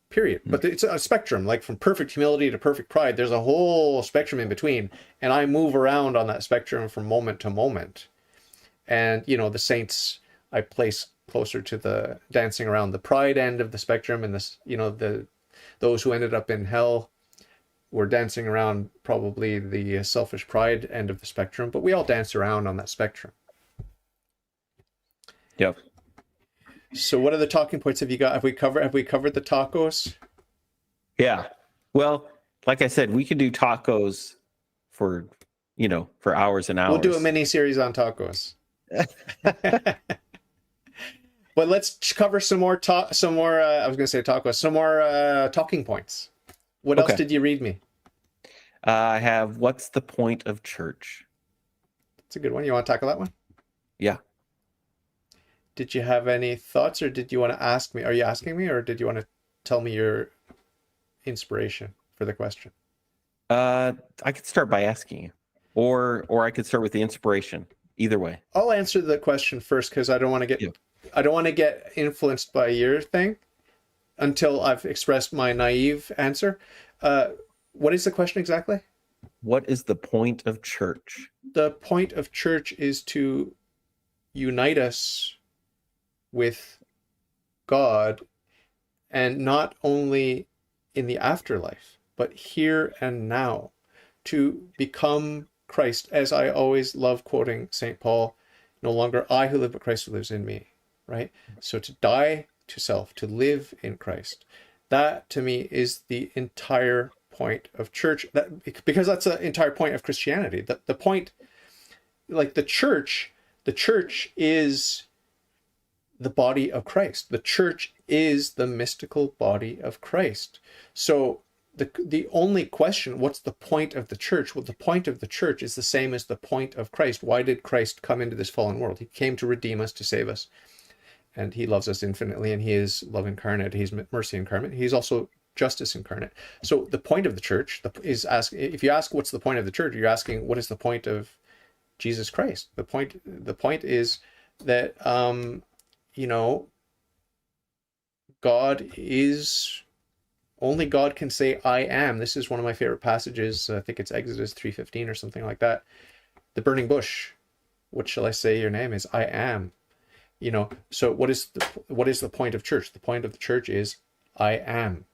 Period. Mm. But it's a spectrum, like from perfect humility to perfect pride. There's a whole spectrum in between, and I move around on that spectrum from moment to moment. And the saints I place closer to the dancing around the pride end of the spectrum, and this, those who ended up in hell were dancing around probably the selfish pride end of the spectrum. But we all dance around on that spectrum. Yep. So what other talking points have you got? Have we covered the tacos? Yeah. Well, like I said, we could do tacos for for hours and We'll do a hours. mini series on tacos. But let's cover some more I was going to say tacos, some more talking points. What else Okay. did you read me? I have what's the point of church? It's a good one. You want to tackle that one? Yeah. Did you have any thoughts, or did you want to ask me? Are you asking me, or did you want to tell me your inspiration for for the question? I could start by asking you, or I could start with the inspiration. Either way. I'll answer the question first because Yeah. I don't want to get influenced by your thing until I've expressed my naive answer. Uh, what is the question exactly? What is the point of church? The point of church is to unite us with God, and not only in the afterlife, but here and now, to become Christ. As I always love quoting St. Paul, no longer I who live, but Christ who lives in me, right? So to die to self, to live in Christ. That to me is the entire point of church. That because that's the entire point of Christianity. The point, like the church is the body of Christ. The church is the mystical body of Christ. So the only question, what's the point of the church? Well, the point of the church is the same as the point of Christ. Why did Christ come into this fallen world? He came to redeem us, to save us. And he loves us infinitely, and he is love incarnate. He's mercy incarnate. He's also justice incarnate. So the point of the church is if you ask what's the point of the church, you're asking what is the point of Jesus Christ? The point is that you know, God is, only God can say I am. This is one of my favorite passages. I think it's Exodus 3:15 or something like that. The burning bush, what shall I say your name is? I am. So what is the point of church? The point of the church is I am.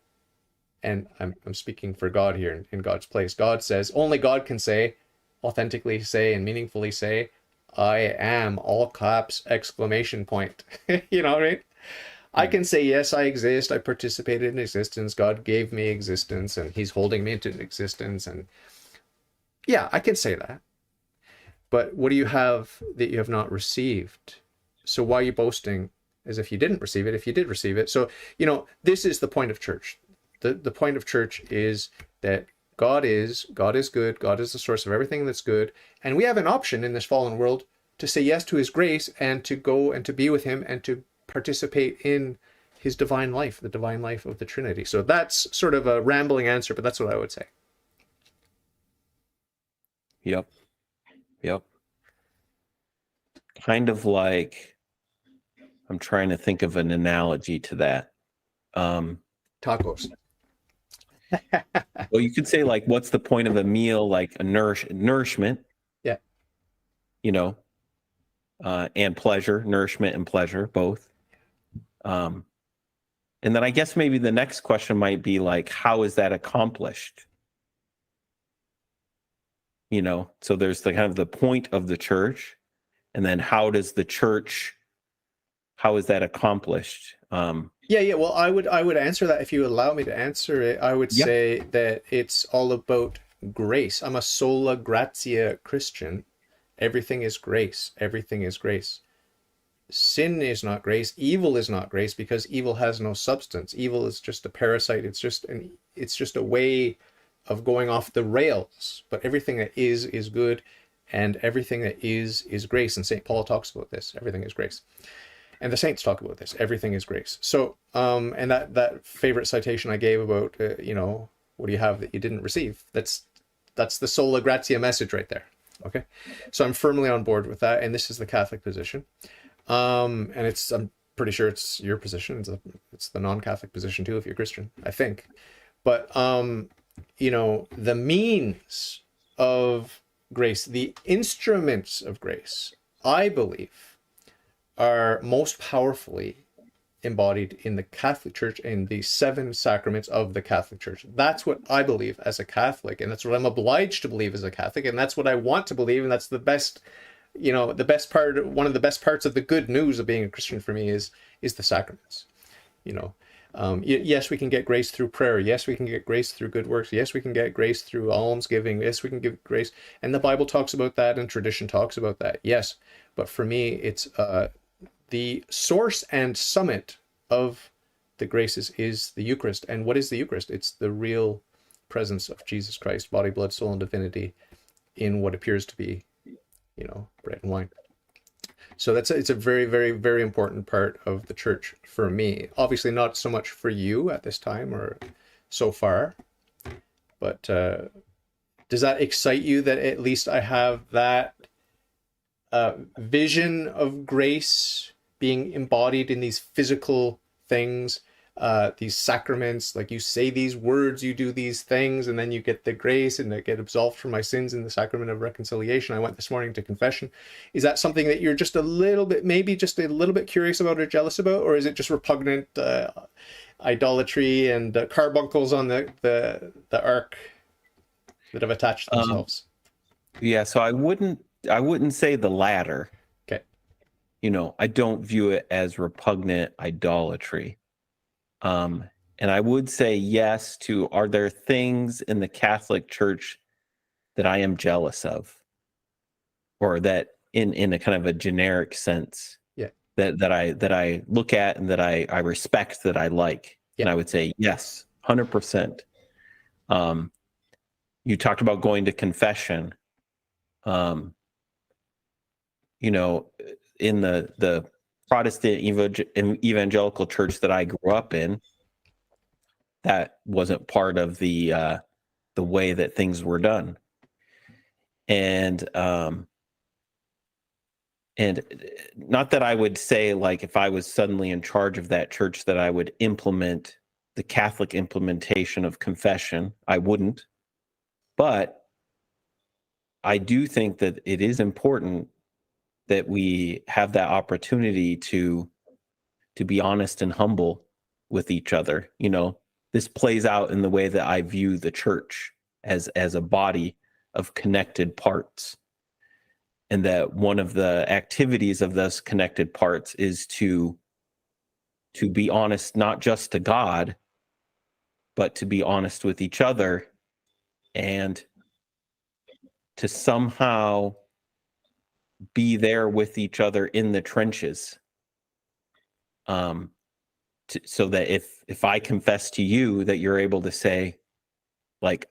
And I'm speaking for God here in God's place. God says, only God can say, authentically say, and meaningfully say, I am, all caps, exclamation point. You know what I mean? I can say, yes, I exist. I participated in existence. God gave me existence, and he's holding me into existence. And yeah, I can say that. But what do you have that you have not received? So why are you boasting as if you didn't receive it, if you did receive it? So, this is the point of church. The point of church is that God is good. God is the source of everything that's good. And we have an option in this fallen world to say yes to his grace and to go and to be with him and to participate in his divine life, the divine life of the Trinity. So that's sort of a rambling answer, but that's what I would say. Yep. Kind of like, I'm trying to think of an analogy to that. Tacos. Well, you could say, like, what's the point of a meal? Like a nourishment. Yeah. And pleasure, nourishment and pleasure, both. And then I guess maybe the next question might be like, how is that accomplished? So there's the kind of the point of the church, and then how is that accomplished? Yeah. Well, I would answer that if you allow me to answer it. I would say that it's all about grace. I'm a sola gratia Christian. Everything is grace. Everything is grace. Sin is not grace. Evil is not grace, because evil has no substance. Evil is just a parasite. It's just a way of going off the rails. But everything that is good, and everything that is grace. And St. Paul talks about this. Everything is grace. And the saints talk about this. Everything is grace. So, and that favorite citation I gave about, what do you have that you didn't receive? That's the sola gratia message right there. Okay. So I'm firmly on board with that. And this is the Catholic position. And I'm pretty sure it's your position. It's the non-Catholic position too, if you're Christian, I think. But, the means of grace, the instruments of grace, I believe, are most powerfully embodied in the Catholic Church, in the 7 sacraments of the Catholic Church. That's what I believe as a Catholic, and that's what I'm obliged to believe as a Catholic, and that's what I want to believe, and that's the best, the best part, one of the best parts of the good news of being a Christian for me is the sacraments. Yes, we can get grace through prayer. Yes, we can get grace through good works. Yes, we can get grace through almsgiving. Yes, we can give grace. And the Bible talks about that, and tradition talks about that. Yes. But for me, it's the source and summit of the graces is the Eucharist. And what is the Eucharist? It's the real presence of Jesus Christ, body, blood, soul, and divinity, in what appears to be, bread and wine. So it's a very, very, very important part of the church for me. Obviously not so much for you at this time or so far, But does that excite you that at least I have that vision of grace being embodied in these physical things, these sacraments? Like, you say these words, you do these things, and then you get the grace and I get absolved from my sins in the sacrament of reconciliation. I went this morning to confession. Is that something that you're just a little bit, maybe just a little bit curious about or jealous about, or is it just repugnant idolatry and carbuncles on the ark that have attached themselves? Yeah, so I wouldn't say the latter. Okay. I don't view it as repugnant idolatry. And I would say yes to, are there things in the Catholic Church that I am jealous of, or that in a kind of a generic sense, Yeah. that I look at and that I respect, that I like? Yeah. And I would say yes, 100%. You talked about going to confession. In the Protestant evangelical church that I grew up in, that wasn't part of the way that things were done. And not that I would say, like, if I was suddenly in charge of that church, that I would implement the Catholic implementation of confession. I wouldn't. But I do think that it is important that we have that opportunity to be honest and humble with each other. This plays out in the way that I view the church as a body of connected parts. And that one of the activities of those connected parts is to be honest, not just to God, but to be honest with each other, and to somehow be there with each other in the trenches. So that if I confess to you, that you're able to say, like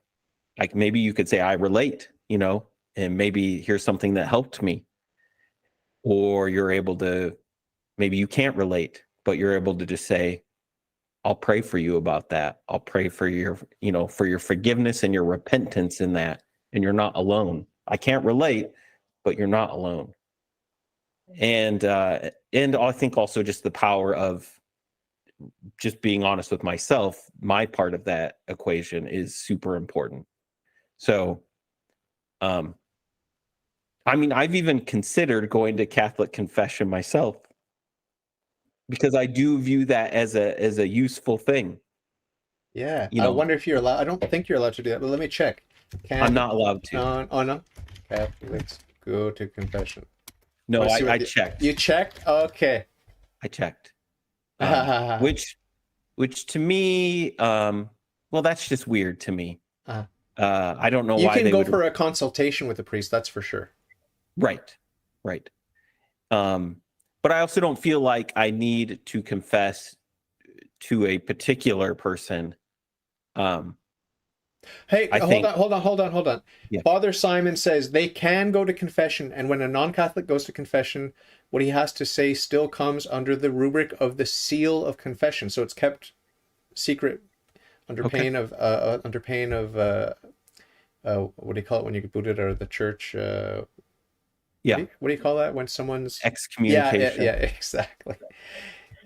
maybe you could say, I relate, and maybe here's something that helped me. Or you're able to, maybe you can't relate, but you're able to just say, I'll pray for you about that. I'll pray for your, for your forgiveness and your repentance in that. And you're not alone. I can't relate, but you're not alone. And I think also just the power of just being honest with myself. My part of that equation is super important. So, I've even considered going to Catholic confession myself, because I do view that as a useful thing. Yeah. I wonder if you're allowed. I don't think you're allowed to do that, but let me check. I'm not allowed to. Oh, no. Catholics go to confession. No, I checked. You checked? Okay. I checked. Which to me, well, that's just weird to me. I don't know why you can go for a consultation with a priest, that's for sure. Right. But I also don't feel like I need to confess to a particular person. Hey, hold on. Yeah. Father Simon says they can go to confession, and when a non-Catholic goes to confession, what he has to say still comes under the rubric of the seal of confession. So it's kept secret under pain of what do you call it when you get booted out of the church? What do you call that when someone's excommunication? Yeah, exactly.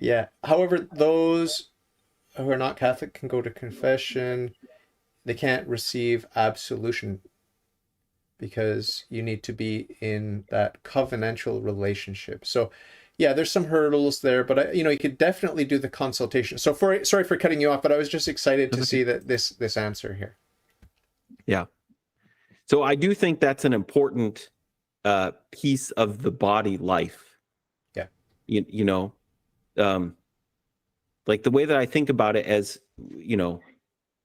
Yeah. However, those who are not Catholic can go to confession. They can't receive absolution because you need to be in that covenantal relationship. So, yeah, there's some hurdles there, but you could definitely do the consultation. So, sorry for cutting you off, but I was just excited to see that this answer here. Yeah. So I do think that's an important piece of the body life. Yeah. Like the way that I think about it as,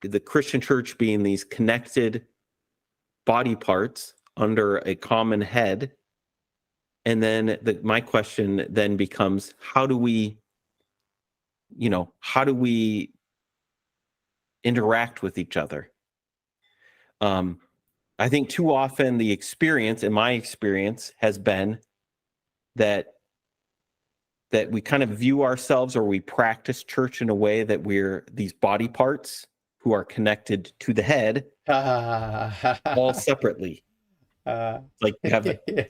the Christian church being these connected body parts under a common head. And then my question then becomes, how do we interact with each other? I think too often the experience, in my experience, has been that we kind of view ourselves, or we practice church in a way that we're these body parts who are connected to the head, all separately. Like you have the, Yeah.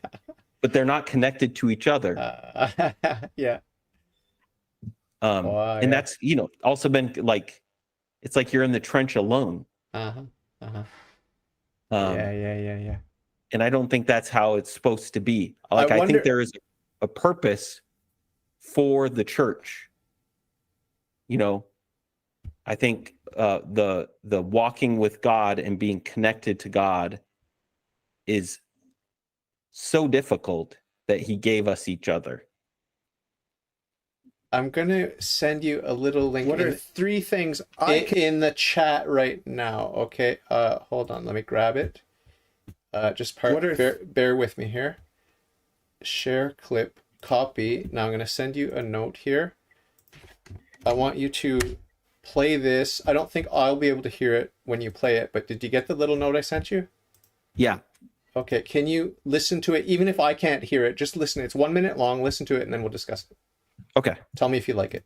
but they're not connected to each other. Yeah. Oh, And yeah. that's, also been like, it's like you're in the trench alone. Uh-huh. Uh-huh. Yeah, Um, yeah, yeah, yeah. and I don't think that's how it's supposed to be. I Like, I think wonder, there is a purpose for the church. You know, I think the walking with God and being connected to God is so difficult that He gave us each other. I'm gonna send you a little link. What are three things I can in the chat right now? Okay, hold on, let me grab it. Just bear with me here. Share clip, copy. Now I'm gonna send you a note here. I want you to play this. I don't think I'll be able to hear it when you play it, but did you get the little note I sent you? Yeah. Okay, can you listen to it? Even if I can't hear it, just listen. It's 1 minute long. Listen to it and then we'll discuss it. Okay. Tell me if you like it.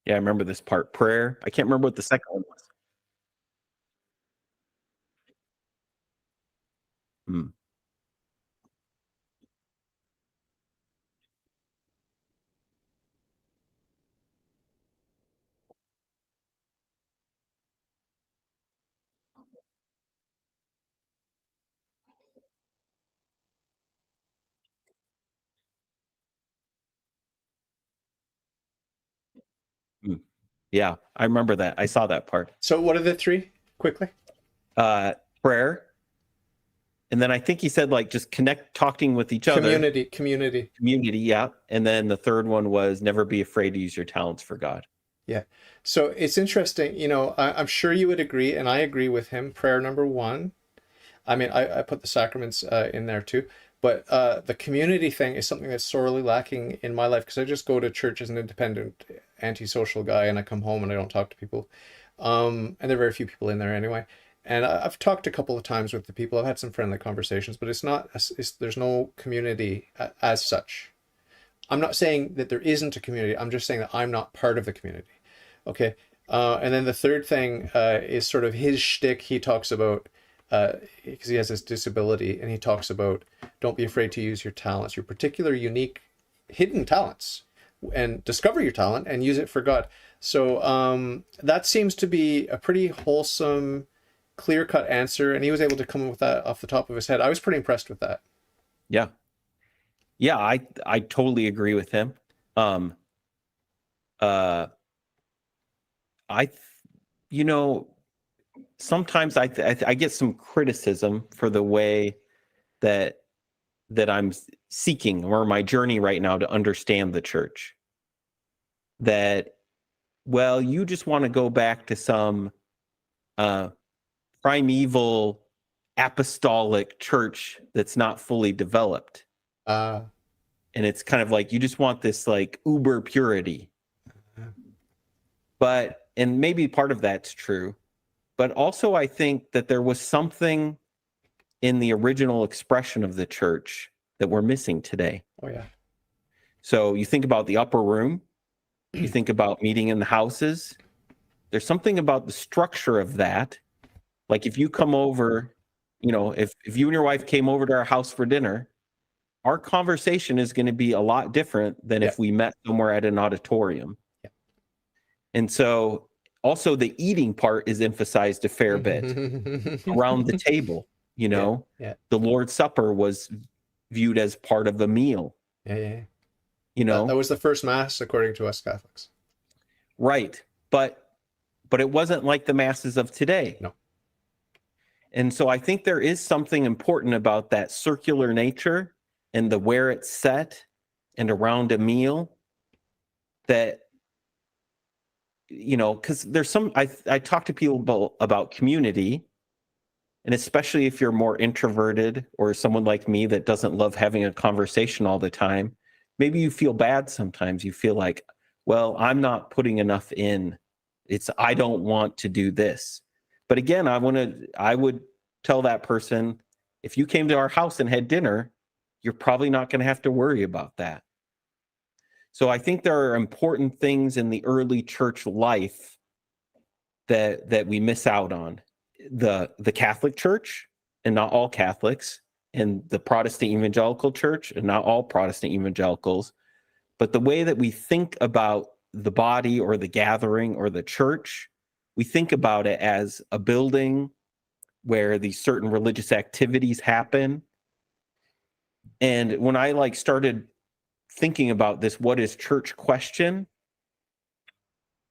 Yeah, I remember this part. Prayer. I can't remember what the second one was. Hmm. Hmm. Yeah, I remember that. I saw that part. So what are the three? Quickly. Uh, prayer. And then I think he said like just talking with each other. Community. Community, yeah. And then the third one was never be afraid to use your talents for God. Yeah. So it's interesting, I'm sure you would agree, and I agree with him. Prayer number one. I mean, I put the sacraments in there too, but the community thing is something that's sorely lacking in my life because I just go to church as an independent, antisocial guy, and I come home and I don't talk to people. And there are very few people in there anyway. And I've talked a couple of times with the people. I've had some friendly conversations, but there's no community as such. I'm not saying that there isn't a community. I'm just saying that I'm not part of the community. Okay. And then the third thing is sort of his shtick. He talks about, because he has this disability, and he talks about don't be afraid to use your talents, your particular, unique, hidden talents, and discover your talent and use it for God. So that seems to be a pretty wholesome, clear-cut answer. And he was able to come up with that off the top of his head. I was pretty impressed with that. Yeah. Yeah, I totally agree with him. Um uh I sometimes I get some criticism for the way that I'm seeking or my journey right now to understand the church. That, well, you just want to go back to some uh primeval apostolic church that's not fully developed. Uh, And it's kind of like you just want this like uber purity. But, and maybe part of that's true, but also I think that there was something in the original expression of the church that we're missing today. oh yeah. So you think about the upper room, you think about meeting in the houses. There's something about the structure of that. Like if you come over, if you and your wife came over to our house for dinner, our conversation is going to be a lot different than Yeah. if we met somewhere at an auditorium. Yeah. And so also the eating part is emphasized a fair bit around the table. Yeah. The Lord's Supper was viewed as part of the meal. Yeah. That was the first mass according to us Catholics. Right. But it wasn't like the masses of today. No. And so I think there is something important about that circular nature and the where it's set and around a meal that because there's I talk to people about community, and especially if you're more introverted or someone like me that doesn't love having a conversation all the time, maybe you feel bad sometimes. You feel like, well, I'm not putting enough in. I don't want to do this. But again, I would tell that person, if you came to our house and had dinner, you're probably not going to have to worry about that. So I think there are important things in the early church life that we miss out on. The Catholic Church, and not all Catholics, and the Protestant Evangelical Church, and not all Protestant evangelicals, but the way that we think about the body or the gathering or the church, we think about it as a building where these certain religious activities happen. And when I started thinking about this what is church question,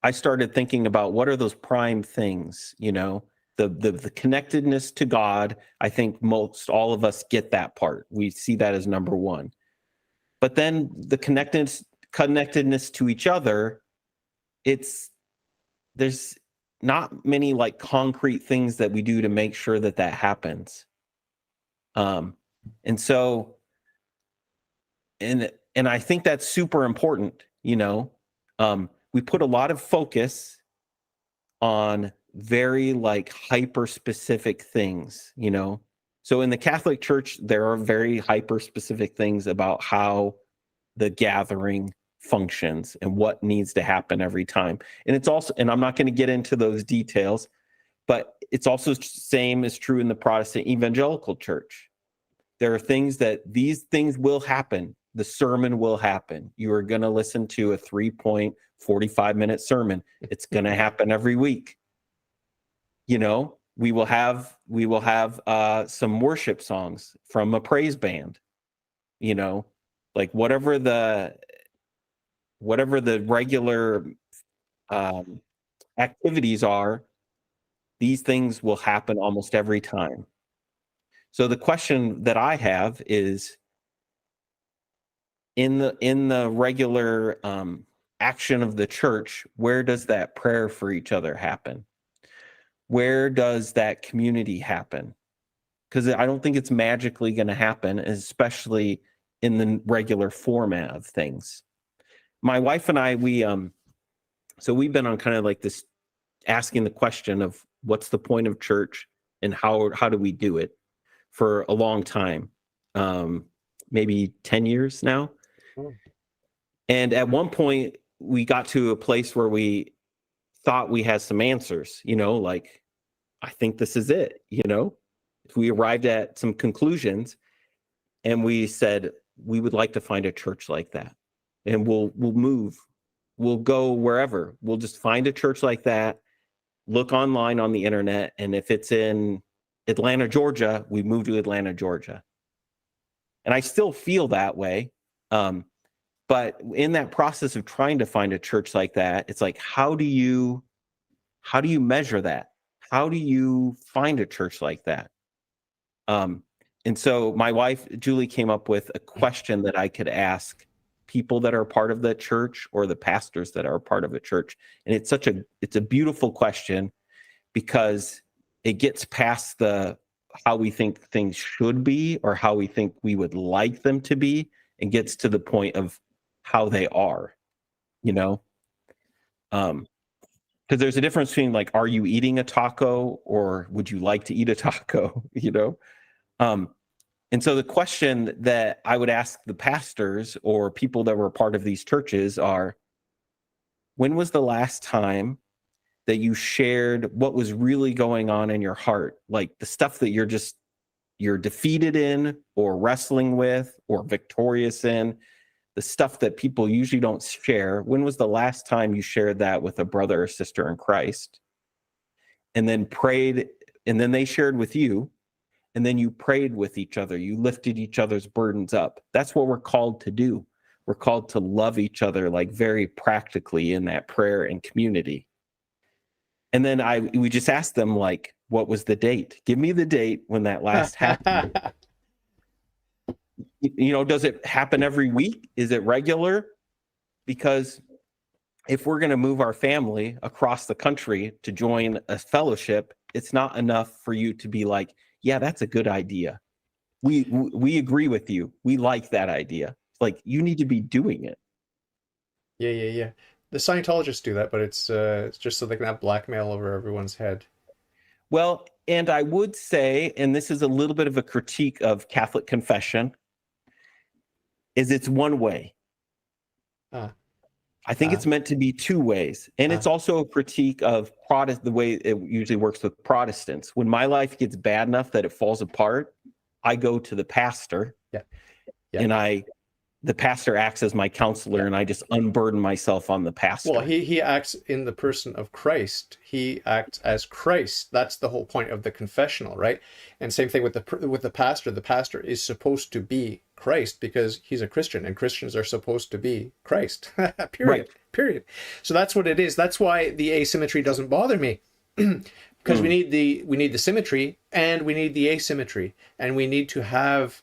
I started thinking about what are those prime things, the connectedness to God. I think most all of us get that part. We see that as number one. But then the connectedness to each other, there's not many concrete things that we do to make sure that happens. And so, and I think that's super important, we put a lot of focus on very hyper specific things, So in the Catholic Church, there are very hyper specific things about how the gathering functions and what needs to happen every time. And it's also, and I'm not going to get into those details, but it's also the same is true in the Protestant Evangelical Church. There are things these things will happen. The sermon will happen. You are going to listen to a 3.45-minute sermon. It's going to happen every week. We will have some worship songs from a praise band, whatever the regular activities are, these things will happen almost every time. So the question that I have is, in the regular action of the church, where does that prayer for each other happen? Where does that community happen? Because I don't think it's magically going to happen, especially in the regular format of things. My wife and I, so we've been on kind of this, asking the question of what's the point of church and how do we do it for a long time, maybe 10 years now. Oh. And at one point we got to a place where we thought we had some answers, I think this is it, we arrived at some conclusions and we said, we would like to find a church like that. And we'll move, we'll go wherever, we'll just find a church like that, look online on the internet. And if it's in Atlanta, Georgia, we move to Atlanta, Georgia. And I still feel that way. But in that process of trying to find a church like that, it's how do you measure that? How do you find a church like that? And so my wife, Julie, came up with a question that I could ask people that are part of the church or the pastors that are part of a church. And it's a beautiful question, because it gets past how we think things should be or how we think we would like them to be, and gets to the point of how they are, because there's a difference between are you eating a taco or would you like to eat a taco, And so the question that I would ask the pastors or people that were part of these churches are, when was the last time that you shared what was really going on in your heart? The stuff that you're defeated in or wrestling with or victorious in, the stuff that people usually don't share. When was the last time you shared that with a brother or sister in Christ? And then prayed, and then they shared with you, and then you prayed with each other. You lifted each other's burdens up. That's what we're called to do. We're called to love each other very practically in that prayer and community. And then we just asked them what was the date? Give me the date when that last happened. Does it happen every week? Is it regular? Because if we're going to move our family across the country to join a fellowship, it's not enough for you to be like, yeah, that's a good idea. We agree with you. We like that idea. Like, you need to be doing it. Yeah, yeah, yeah. The Scientologists do that, but it's just so they can have blackmail over everyone's head. Well, and I would say, and this is a little bit of a critique of Catholic confession, is it's one way. Ah, I think ah, it's meant to be two ways. And it's ah. also a critique of the way it usually works with Protestants. When my life gets bad enough that it falls apart, I go to the pastor, Yeah, yeah, and the pastor acts as my counselor, yeah. and I just unburden myself on the Well, pastor. he acts in the person of Christ. He acts as Christ. That's the whole point of the confessional, right? And same thing with the pastor. The pastor is supposed to be Christ because he's a Christian, and Christians are supposed to be Christ. Right. Period. Period. So that's what it is. That's why the asymmetry doesn't bother me. Because Mm. we need the symmetry and we need the asymmetry, and we need to have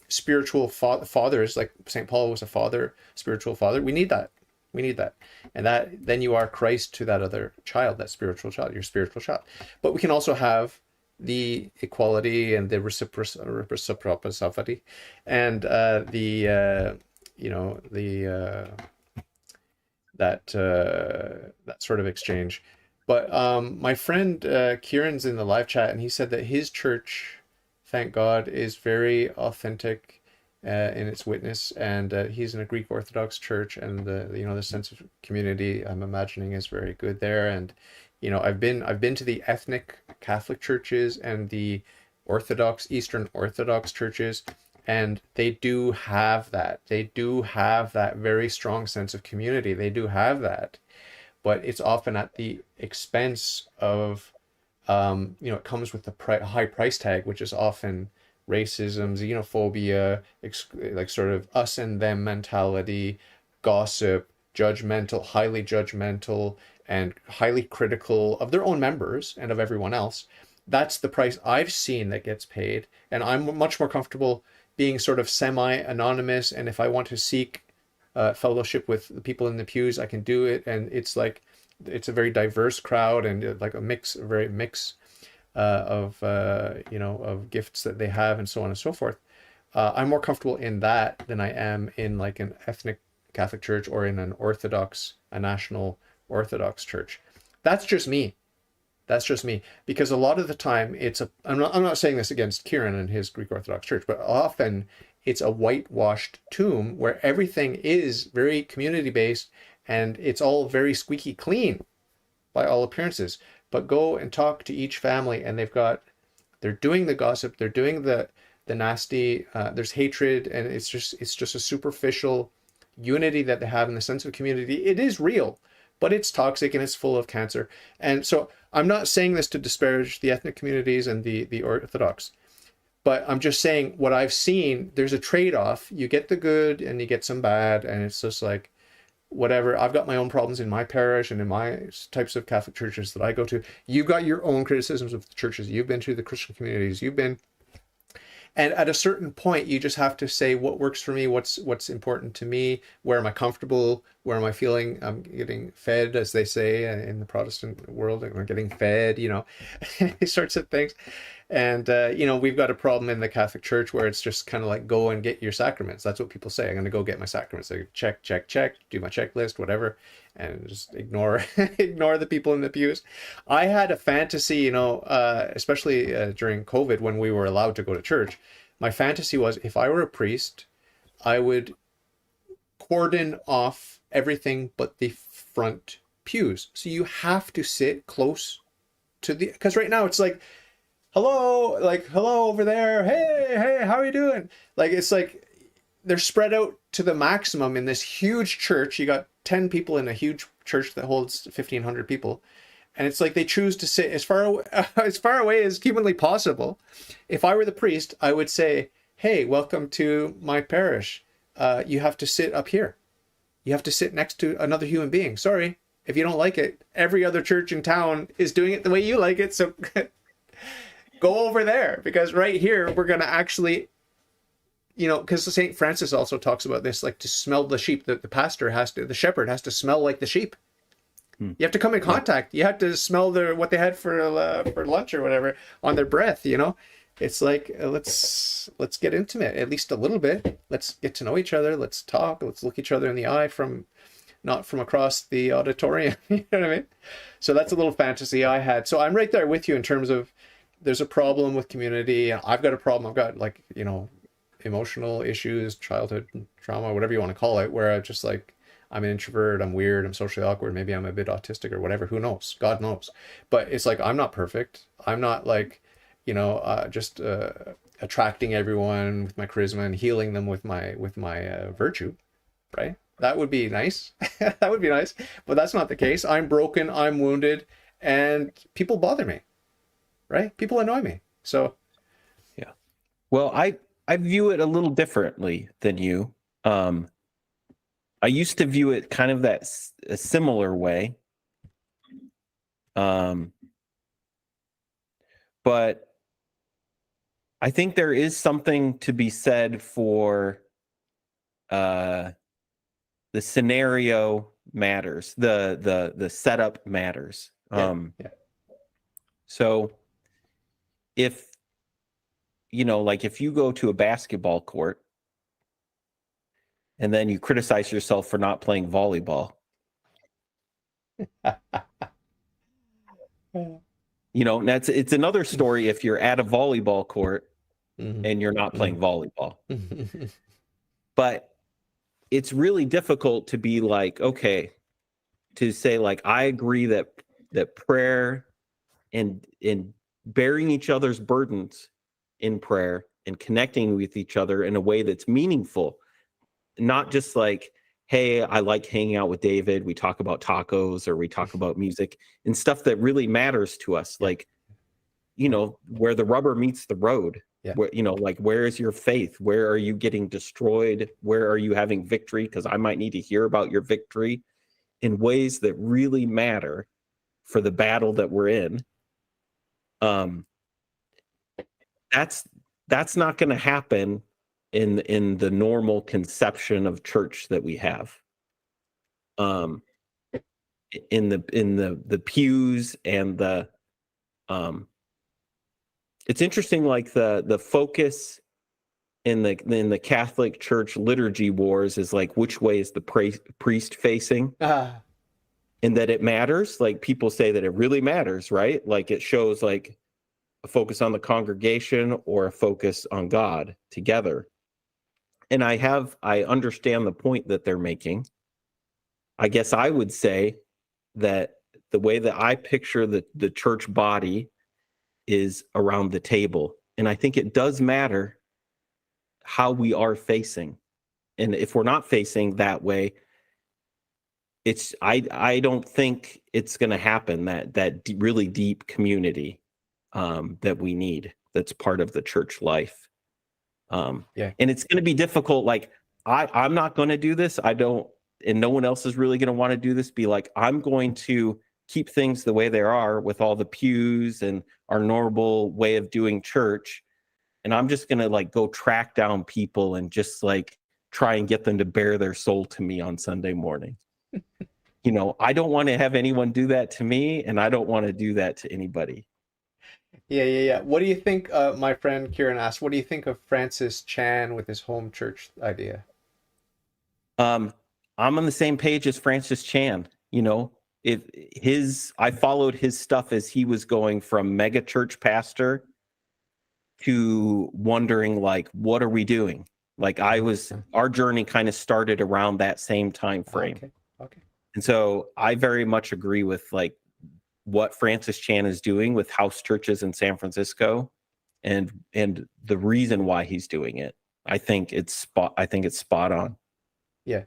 spiritual fathers, like St. Paul was a father, spiritual father. We need that. We need that. And that then you are Christ to that other child, that spiritual child, your spiritual child. But we can also have the equality and the reciprocity and you know, that sort of exchange. But my friend Kieran's in the live chat, and he said that his church, thank God, is very authentic in its witness, and he's in a Greek Orthodox church, and the sense of community I'm imagining is very good there. And I've been to the ethnic Catholic churches and the Orthodox Eastern Orthodox churches, and they do have that. They do have that very strong sense of community. They do have that, but it's often at the expense of it comes with the high price tag, which is often racism, xenophobia, like sort of us and them mentality, gossip, highly judgmental, and highly critical of their own members and of everyone else. That's the price I've seen that gets paid. And I'm much more comfortable being sort of semi-anonymous. And if I want to seek fellowship with the people in the pews, I can do it. And it's a very diverse crowd, and like a very mix of gifts that they have, and so on and so forth. I'm more comfortable in that than I am in like an ethnic Catholic church or in a national Orthodox church. That's just me. That's just me. Because a lot of the time I'm not saying this against Kieran and his Greek Orthodox church, but often it's a whitewashed tomb where everything is very community based and it's all very squeaky clean by all appearances. But go and talk to each family, and they're doing the gossip, they're doing the nasty. There's hatred, and it's just a superficial unity that they have in the sense of community. It is real, but it's toxic and it's full of cancer. And so I'm not saying this to disparage the ethnic communities and the Orthodox, but I'm just saying what I've seen. There's a trade-off. You get the good and you get some bad, and it's just like whatever. I've got my own problems in my parish and in my types of Catholic churches that I go to. You've got your own criticisms of the churches you've been to, the Christian communities you've been. And at a certain point, you just have to say what works for me, what's important to me, where am I comfortable, where am I feeling I'm getting fed, as they say in the Protestant world, I'm getting fed, these sorts of things. And we've got a problem in the Catholic Church where it's just kind of like go and get your sacraments. That's what people say. I'm going to go get my sacraments. I check, check, check, do my checklist, whatever, and just ignore ignore the people in the pews. I had a fantasy, especially during COVID when we were allowed to go to church. My fantasy was if I were a priest, I would cordon off everything but the front pews. So you have to sit close to because right now it's like, hello over there. Hey, how are you doing? Like, it's like they're spread out to the maximum in this huge church. You got 10 people in a huge church that holds 1,500 people. And it's like they choose to sit as far away as humanly possible. If I were the priest, I would say, hey, welcome to my parish. You have to sit up here. You have to sit next to another human being. Sorry, if you don't like it. Every other church in town is doing it the way you like it. So go over there, because right here, we're going to actually, because St. Francis also talks about this, like to smell the sheep, that the shepherd has to smell like the sheep. Hmm. You have to come in Yeah. contact. You have to smell their what they had for lunch or whatever on their breath. You know, it's like let's get intimate at least a little bit. Let's get to know each other. Let's talk. Let's look each other in the eye from not from across the auditorium. You know what I mean? So that's a little fantasy I had. So I'm right there with you in terms of there's a problem with community. I've got a problem. I've got like, you know, emotional issues, childhood trauma, whatever you want to call it, where I just like I'm an introvert, I'm weird, I'm socially awkward, maybe I'm a bit autistic or whatever, who knows? God knows. But it's like I'm not perfect. I'm not like, you know, just attracting everyone with my charisma and healing them with my virtue, right? That would be nice. That would be nice. But that's not the case. I'm broken, I'm wounded, and people bother me, right? People annoy me. So, Yeah. Well, I view it a little differently than you. Um, I used to view it kind of a similar way. Um, but I think there is something to be said for uh, the scenario matters, the setup matters. yeah, yeah. So if like if you go to a basketball court and then you criticize yourself for not playing volleyball, it's another story if you're at a volleyball court Mhm. and you're not playing Mhm. volleyball. But it's really difficult to be like, okay, to say like I agree that prayer and bearing each other's burdens in prayer and connecting with each other in a way that's meaningful, not just like, hey, I like hanging out with David, we talk about tacos or we talk about music and stuff that really matters to us, Yeah, like where the rubber meets the road, yeah, where like where is your faith, where are you getting destroyed, where are you having victory, because I might need to hear about your victory in ways that really matter for the battle that we're in. um that's that's not going to happen in the normal conception of church that we have, um in the pews and the um it's interesting, like the focus in the Catholic Church liturgy wars is like which way is the priest facing, ah, and that it matters. Like people say that it really matters, right? Like it shows like a focus on the congregation or a focus on God together. And I understand the point that they're making. I guess I would say that the way that I picture the church body is around the table. And I think it does matter how we are facing. And if we're not facing that way, I don't think it's going to happen, that really deep community that we need, that's part of the church life. yeah, And it's going to be difficult. Like I'm not going to do this. I don't, and no one else is really going to want to do this. Be like, I'm going to keep things the way they are with all the pews and our normal way of doing church. And I'm just going to like go track down people and just like try and get them to bare their soul to me on Sunday morning. I don't want to have anyone do that to me, and I don't want to do that to anybody. yeah, yeah, yeah. What do you think? My friend Kieran asked, what do you think of Francis Chan with his home church idea? Um, I'm on the same page as Francis Chan. If I followed his stuff as he was going from mega church pastor to wondering like, what are we doing? Like our journey kind of started around that same time frame. Okay, okay. And so I very much agree with like what Francis Chan is doing with house churches in San Francisco, and the reason why he's doing it. I think it's spot on. Yeah.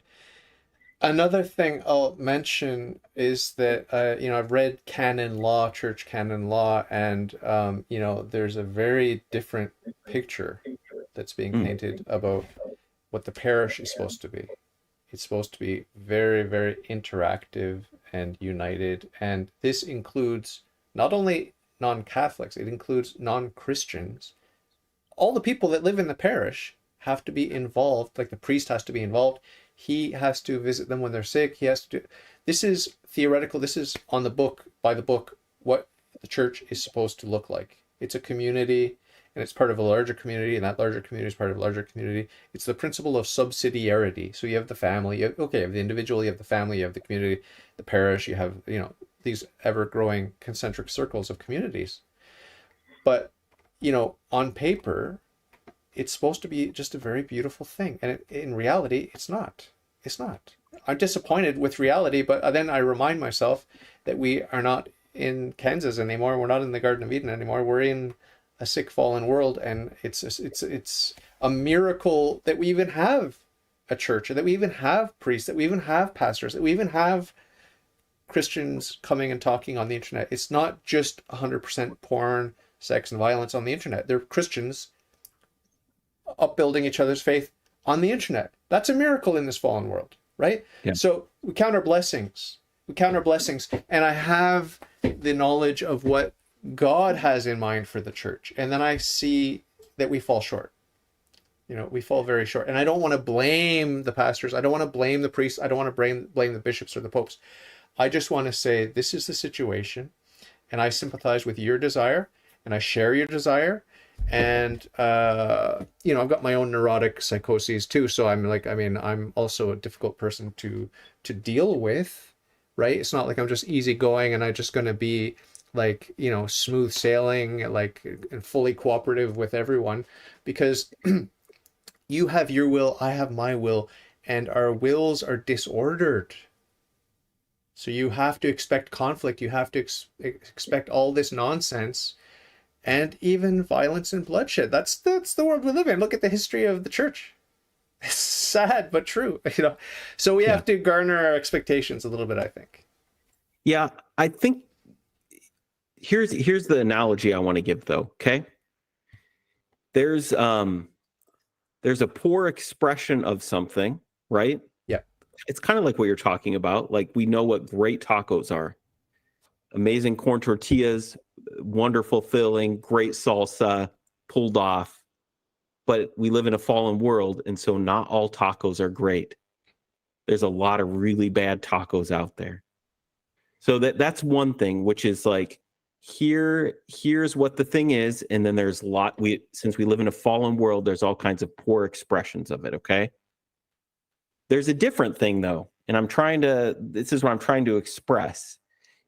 Another thing I'll mention is that I've read canon law, church canon law, and there's a very different picture that's being Mm, painted about what the parish is supposed to be. It's supposed to be very, very interactive and united, and this includes not only non-Catholics, it includes non-Christians. All the people that live in the parish have to be involved. Like the priest has to be involved. He has to visit them when they're sick. He has to. This is theoretical. This is on the book, by the book, what the church is supposed to look like. It's a community, and it's part of a larger community, and that larger community is part of a larger community. It's the principle of subsidiarity. So you have the family, you have the individual, you have the family, you have the community, the parish, you have, these ever-growing concentric circles of communities. But, on paper, it's supposed to be just a very beautiful thing. And in reality, it's not. It's not. I'm disappointed with reality, but then I remind myself that we are not in Kansas anymore. We're not in the Garden of Eden anymore. We're in a sick, fallen world, and it's a miracle that we even have a church, that we even have priests, that we even have pastors, that we even have Christians coming and talking on the internet. It's not just 100% porn, sex, and violence on the internet. They're Christians upbuilding each other's faith on the internet. That's a miracle in this fallen world, right? Yeah. So we count our blessings. And I have the knowledge of what God has in mind for the church. And then I see that we fall short. We fall very short. And I don't want to blame the pastors. I don't want to blame the priests. I don't want to blame the bishops or the popes. I just want to say this is the situation, and I sympathize with your desire, and I share your desire. And I've got my own neurotic psychoses too, so I'm also a difficult person to deal with, right? It's not like I'm just easygoing and I'm just going to be like, smooth sailing, like, and fully cooperative with everyone, because you have your will, I have my will, and our wills are disordered. So you have to expect conflict. You have to expect all this nonsense, and even violence and bloodshed. That's the world we live in. Look at the history of the church. It's sad but true, So we have to garner our expectations a little bit, I think. Yeah, I think here's the analogy I want to give, though. Okay, there's a poor expression of something, right? Yeah. It's kind of like what you're talking about. Like, we know what great tacos are. Amazing corn tortillas, wonderful filling, great salsa, pulled off. But we live in a fallen world, and so not all tacos are great. There's a lot of really bad tacos out there. So that's one thing, which is like, here's what the thing is, and then there's since we live in a fallen world, there's all kinds of poor expressions of it, okay? There's a different thing, though, and this is what I'm trying to express,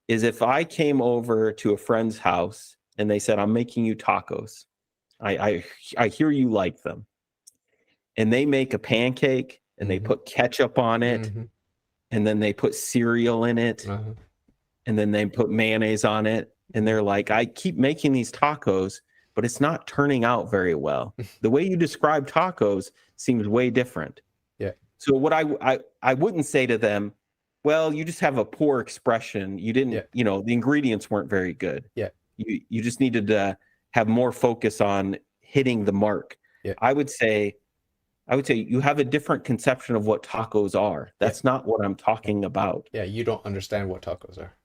is if I came over to a friend's house and they said, I'm making you tacos. I hear you like them. And they make a pancake and they put ketchup on it, and then they put cereal in it, and then they put mayonnaise on it. And they're like, I keep making these tacos, but it's not turning out very well. The way you describe tacos seems way different. Yeah. So what I wouldn't say to them, well, you just have a poor expression. You didn't, the ingredients weren't very good. Yeah. You just needed to have more focus on hitting the mark. Yeah. I would say you have a different conception of what tacos are. That's not what I'm talking about. Yeah, you don't understand what tacos are.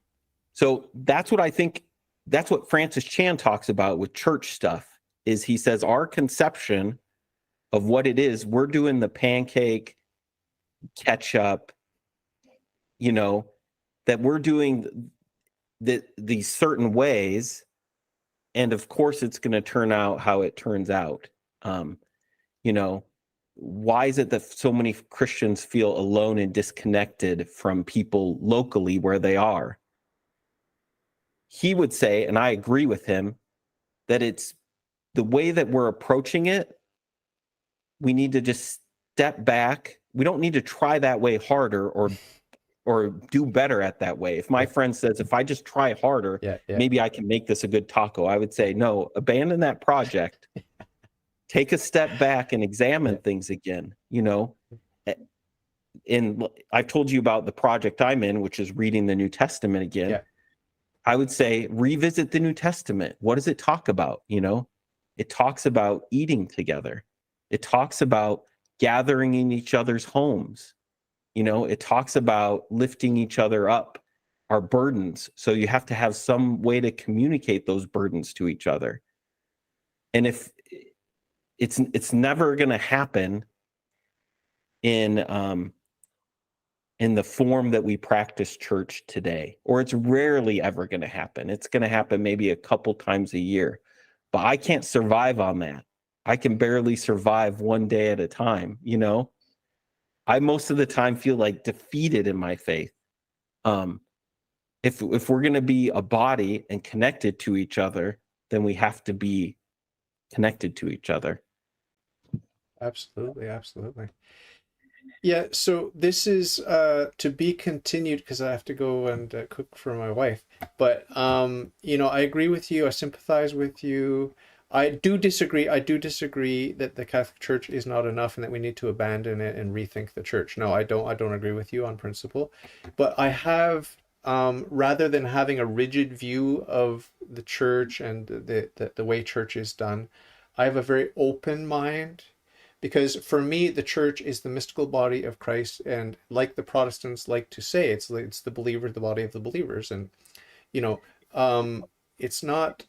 So that's what I think. That's what Francis Chan talks about with church stuff, is he says our conception of what it is, we're doing the pancake, ketchup, that we're doing these certain ways. And of course, it's going to turn out how it turns out. Why is it that so many Christians feel alone and disconnected from people locally where they are? He would say, and I agree with him, that it's the way that we're approaching it. We need to just step back. We don't need to try that way harder or do better at that way. If my friend says, if I just try harder, maybe I can make this a good taco, I would say, no, abandon that project. Take a step back and examine things again, And I've told you about the project I'm in, which is reading the New Testament again. Yeah. I would say revisit the New Testament. What does it talk about? It talks about eating together. It talks about gathering in each other's homes. It talks about lifting each other up, our burdens. So you have to have some way to communicate those burdens to each other. And if it's never going to happen in in the form that we practice church today, or it's rarely ever going to happen. It's going to happen maybe a couple times a year, but I can't survive on that. I can barely survive one day at a time. I most of the time feel like defeated in my faith. Um, if we're going to be a body and connected to each other, then we have to be connected to each other. Absolutely, absolutely. Yeah, so this is to be continued because I have to go and cook for my wife. But I agree with you. I sympathize with you. I do disagree. I do disagree that the Catholic Church is not enough and that we need to abandon it and rethink the church. No, I don't. I don't agree with you on principle. But I have, rather than having a rigid view of the church and the way church is done, I have a very open mind because for me the church is the mystical body of Christ, and like the Protestants like to say, it's the believer, the body of the believers. And you know it's not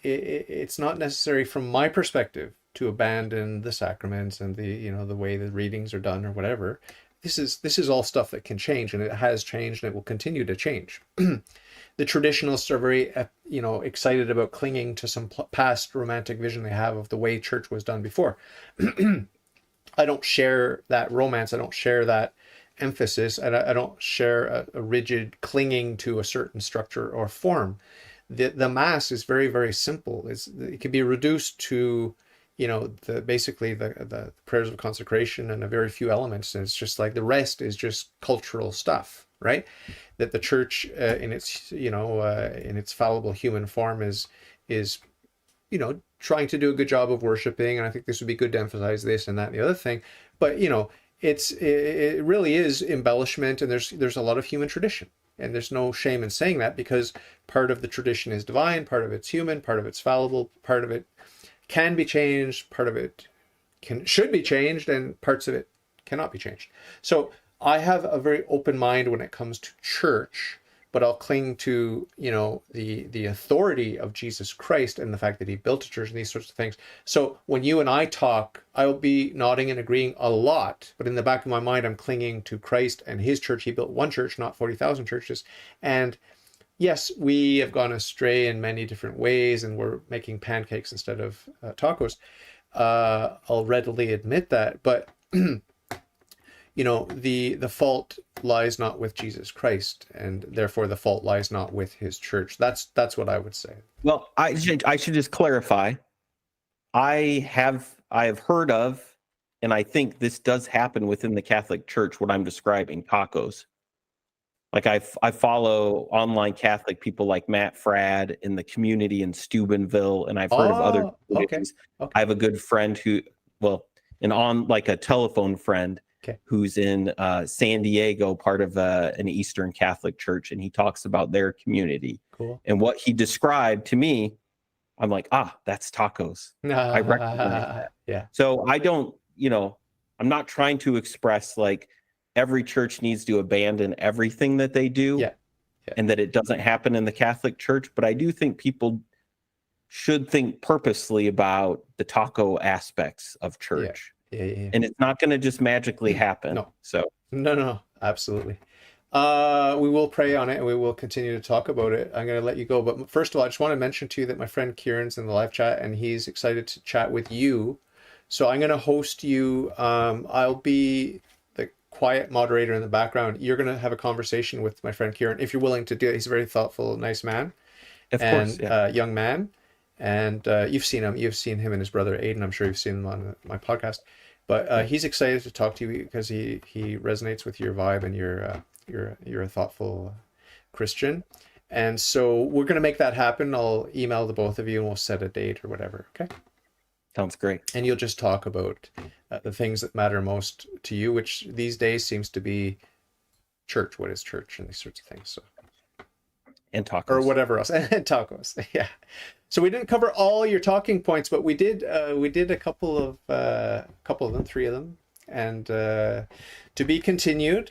it's not necessary from my perspective to abandon the sacraments and the way the readings are done or whatever. This is all stuff that can change, and it has changed, and it will continue to change. The traditionalists are very excited about clinging to some past romantic vision they have of the way church was done before. I don't share that romance. I don't share that emphasis, and I don't share a rigid clinging to a certain structure or form. The mass is very, very simple. It can be reduced to basically the prayers of consecration and a very few elements, and it's just like the rest is just cultural stuff, right? That the church in its fallible human form is trying to do a good job of worshiping. And I think this would be good to emphasize this and that and the other thing. But it really is embellishment, and there's a lot of human tradition, and there's no shame in saying that, because part of the tradition is divine, part of it's human, part of it's fallible, part of it can be changed, part of it should be changed, and parts of it cannot be changed. So I have a very open mind when it comes to church, but I'll cling to the authority of Jesus Christ and the fact that he built a church and these sorts of things. So when you and I talk, I'll be nodding and agreeing a lot, but in the back of my mind, I'm clinging to Christ and his church. He built one church, not 40,000 churches. And yes, we have gone astray in many different ways, and we're making pancakes instead of tacos. I'll readily admit that, but the fault lies not with Jesus Christ, and therefore the fault lies not with his church. That's what I would say. Well, I should just clarify. I have heard of, and I think this does happen within the Catholic Church, what I'm describing, tacos. Like I follow online Catholic people like Matt Frad in the community in Steubenville, and I've heard of other communities. Okay. I have a good friend like a telephone friend who's in San Diego, part of an Eastern Catholic church, and he talks about their community. Cool. And what he described to me, I'm like, that's tacos. I recognize that. Yeah. So I don't, I'm not trying to express like every church needs to abandon everything that they do, yeah. and that it doesn't happen in the Catholic Church. But I do think people should think purposely about the taco aspects of church. Yeah. And it's not going to just magically happen. No. So No, absolutely. We will pray on it, and we will continue to talk about it. I'm going to let you go, but first of all, I just want to mention to you that my friend Kieran's in the live chat, and he's excited to chat with you. So I'm going to host you. I'll be the quiet moderator in the background. You're going to have a conversation with my friend Kieran, if you're willing to do it. He's a very thoughtful, nice man, of course, young man. And you've seen him and his brother Aiden. I'm sure you've seen him on my podcast. But he's excited to talk to you because he resonates with your vibe, and you're a thoughtful Christian. And so we're going to make that happen. I'll email the both of you, and we'll set a date or whatever. Okay. Sounds great. And you'll just talk about the things that matter most to you, which these days seems to be church. What is church, and these sorts of things. So. And tacos. Or whatever else. And tacos. Yeah. So we didn't cover all your talking points, but we did a couple of them, 3 of them. And to be continued.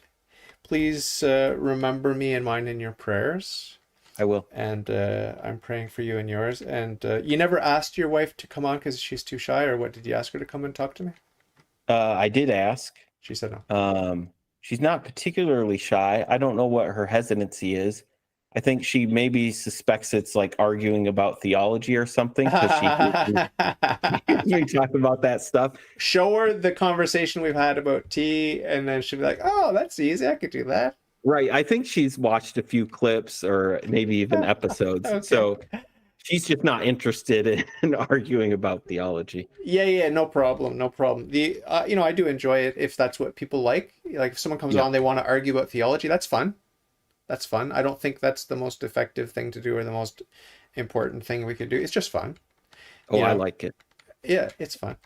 Please remember me and mine in your prayers. I will. And I'm praying for you and yours. And you never asked your wife to come on because she's too shy, or what? Did you ask her to come and talk to me? I did ask. She said no. She's not particularly shy. I don't know what her hesitancy is. I think she maybe suspects it's like arguing about theology or something because hears me talk about that stuff. Show her the conversation we've had about tea, and then she'll be like, "Oh, that's easy. I could do that." Right. I think she's watched a few clips or maybe even episodes. Okay. So she's just not interested in arguing about theology. Yeah, yeah, no problem, no problem. The I do enjoy it if that's what people like. Like if someone comes Yeah. on, they want to argue about theology, that's fun. That's fun. I don't think that's the most effective thing to do or the most important thing we could do. It's just fun. Oh, You I know, like it. yeah, it's fun.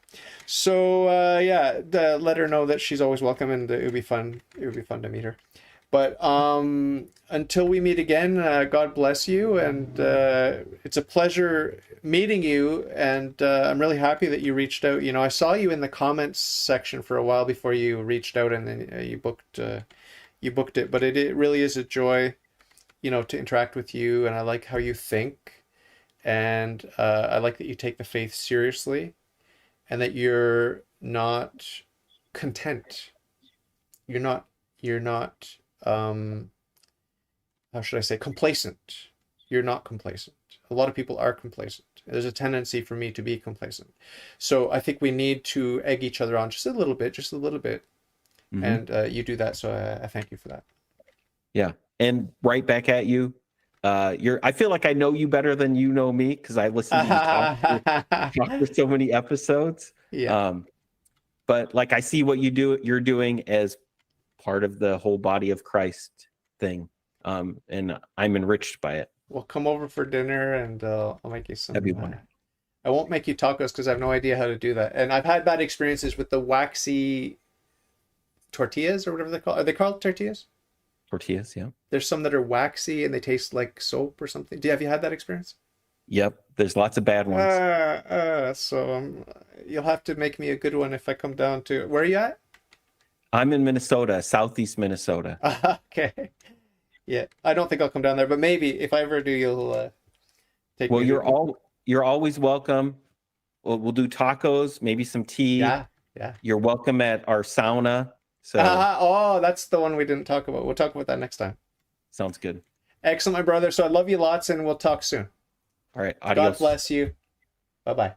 So yeah, let her know that she's always welcome, and it would be fun. It would be fun to meet her. But until we meet again, God bless you, and it's a pleasure meeting you. And I'm really happy that you reached out. I saw you in the comments section for a while before you reached out, and then you booked it. But it really is a joy, to interact with you, and I like how you think, and I like that you take the faith seriously, and that you're not content. You're not how should I say, complacent. You're not complacent. A lot of people are complacent. There's a tendency for me to be complacent. So I think we need to egg each other on just a little bit, Hmm. and you do that. So I thank you for that. Yeah. And right back at you. I feel like I know you better than you know me because I listen to you talk for so many episodes. Yeah. Um, but like I see what you're doing as part of the whole body of Christ thing. And I'm enriched by it. Well, come over for dinner, and I'll make you That'd be some. wonderful. I won't make you tacos because I have no idea how to do that. And I've had bad experiences with the waxy tortillas or whatever they're called. Are they called tortillas? Tortillas, yeah. There's some that are waxy and they taste like soap or something. Have you had that experience? Yep. There's lots of bad ones. So you'll have to make me a good one if I come down to where are you at? I'm in Minnesota, southeast Minnesota. Okay. Yeah, I don't think I'll come down there, but maybe if I ever do, you'll take Well, me to. you're always welcome. We'll do tacos, maybe some tea. Yeah, yeah. You're welcome at our sauna. So Oh, that's the one we didn't talk about. We'll talk about that next time. sounds good. Excellent, my brother. So I love you lots, and we'll talk soon. All right. God Adios. bless you. Bye bye.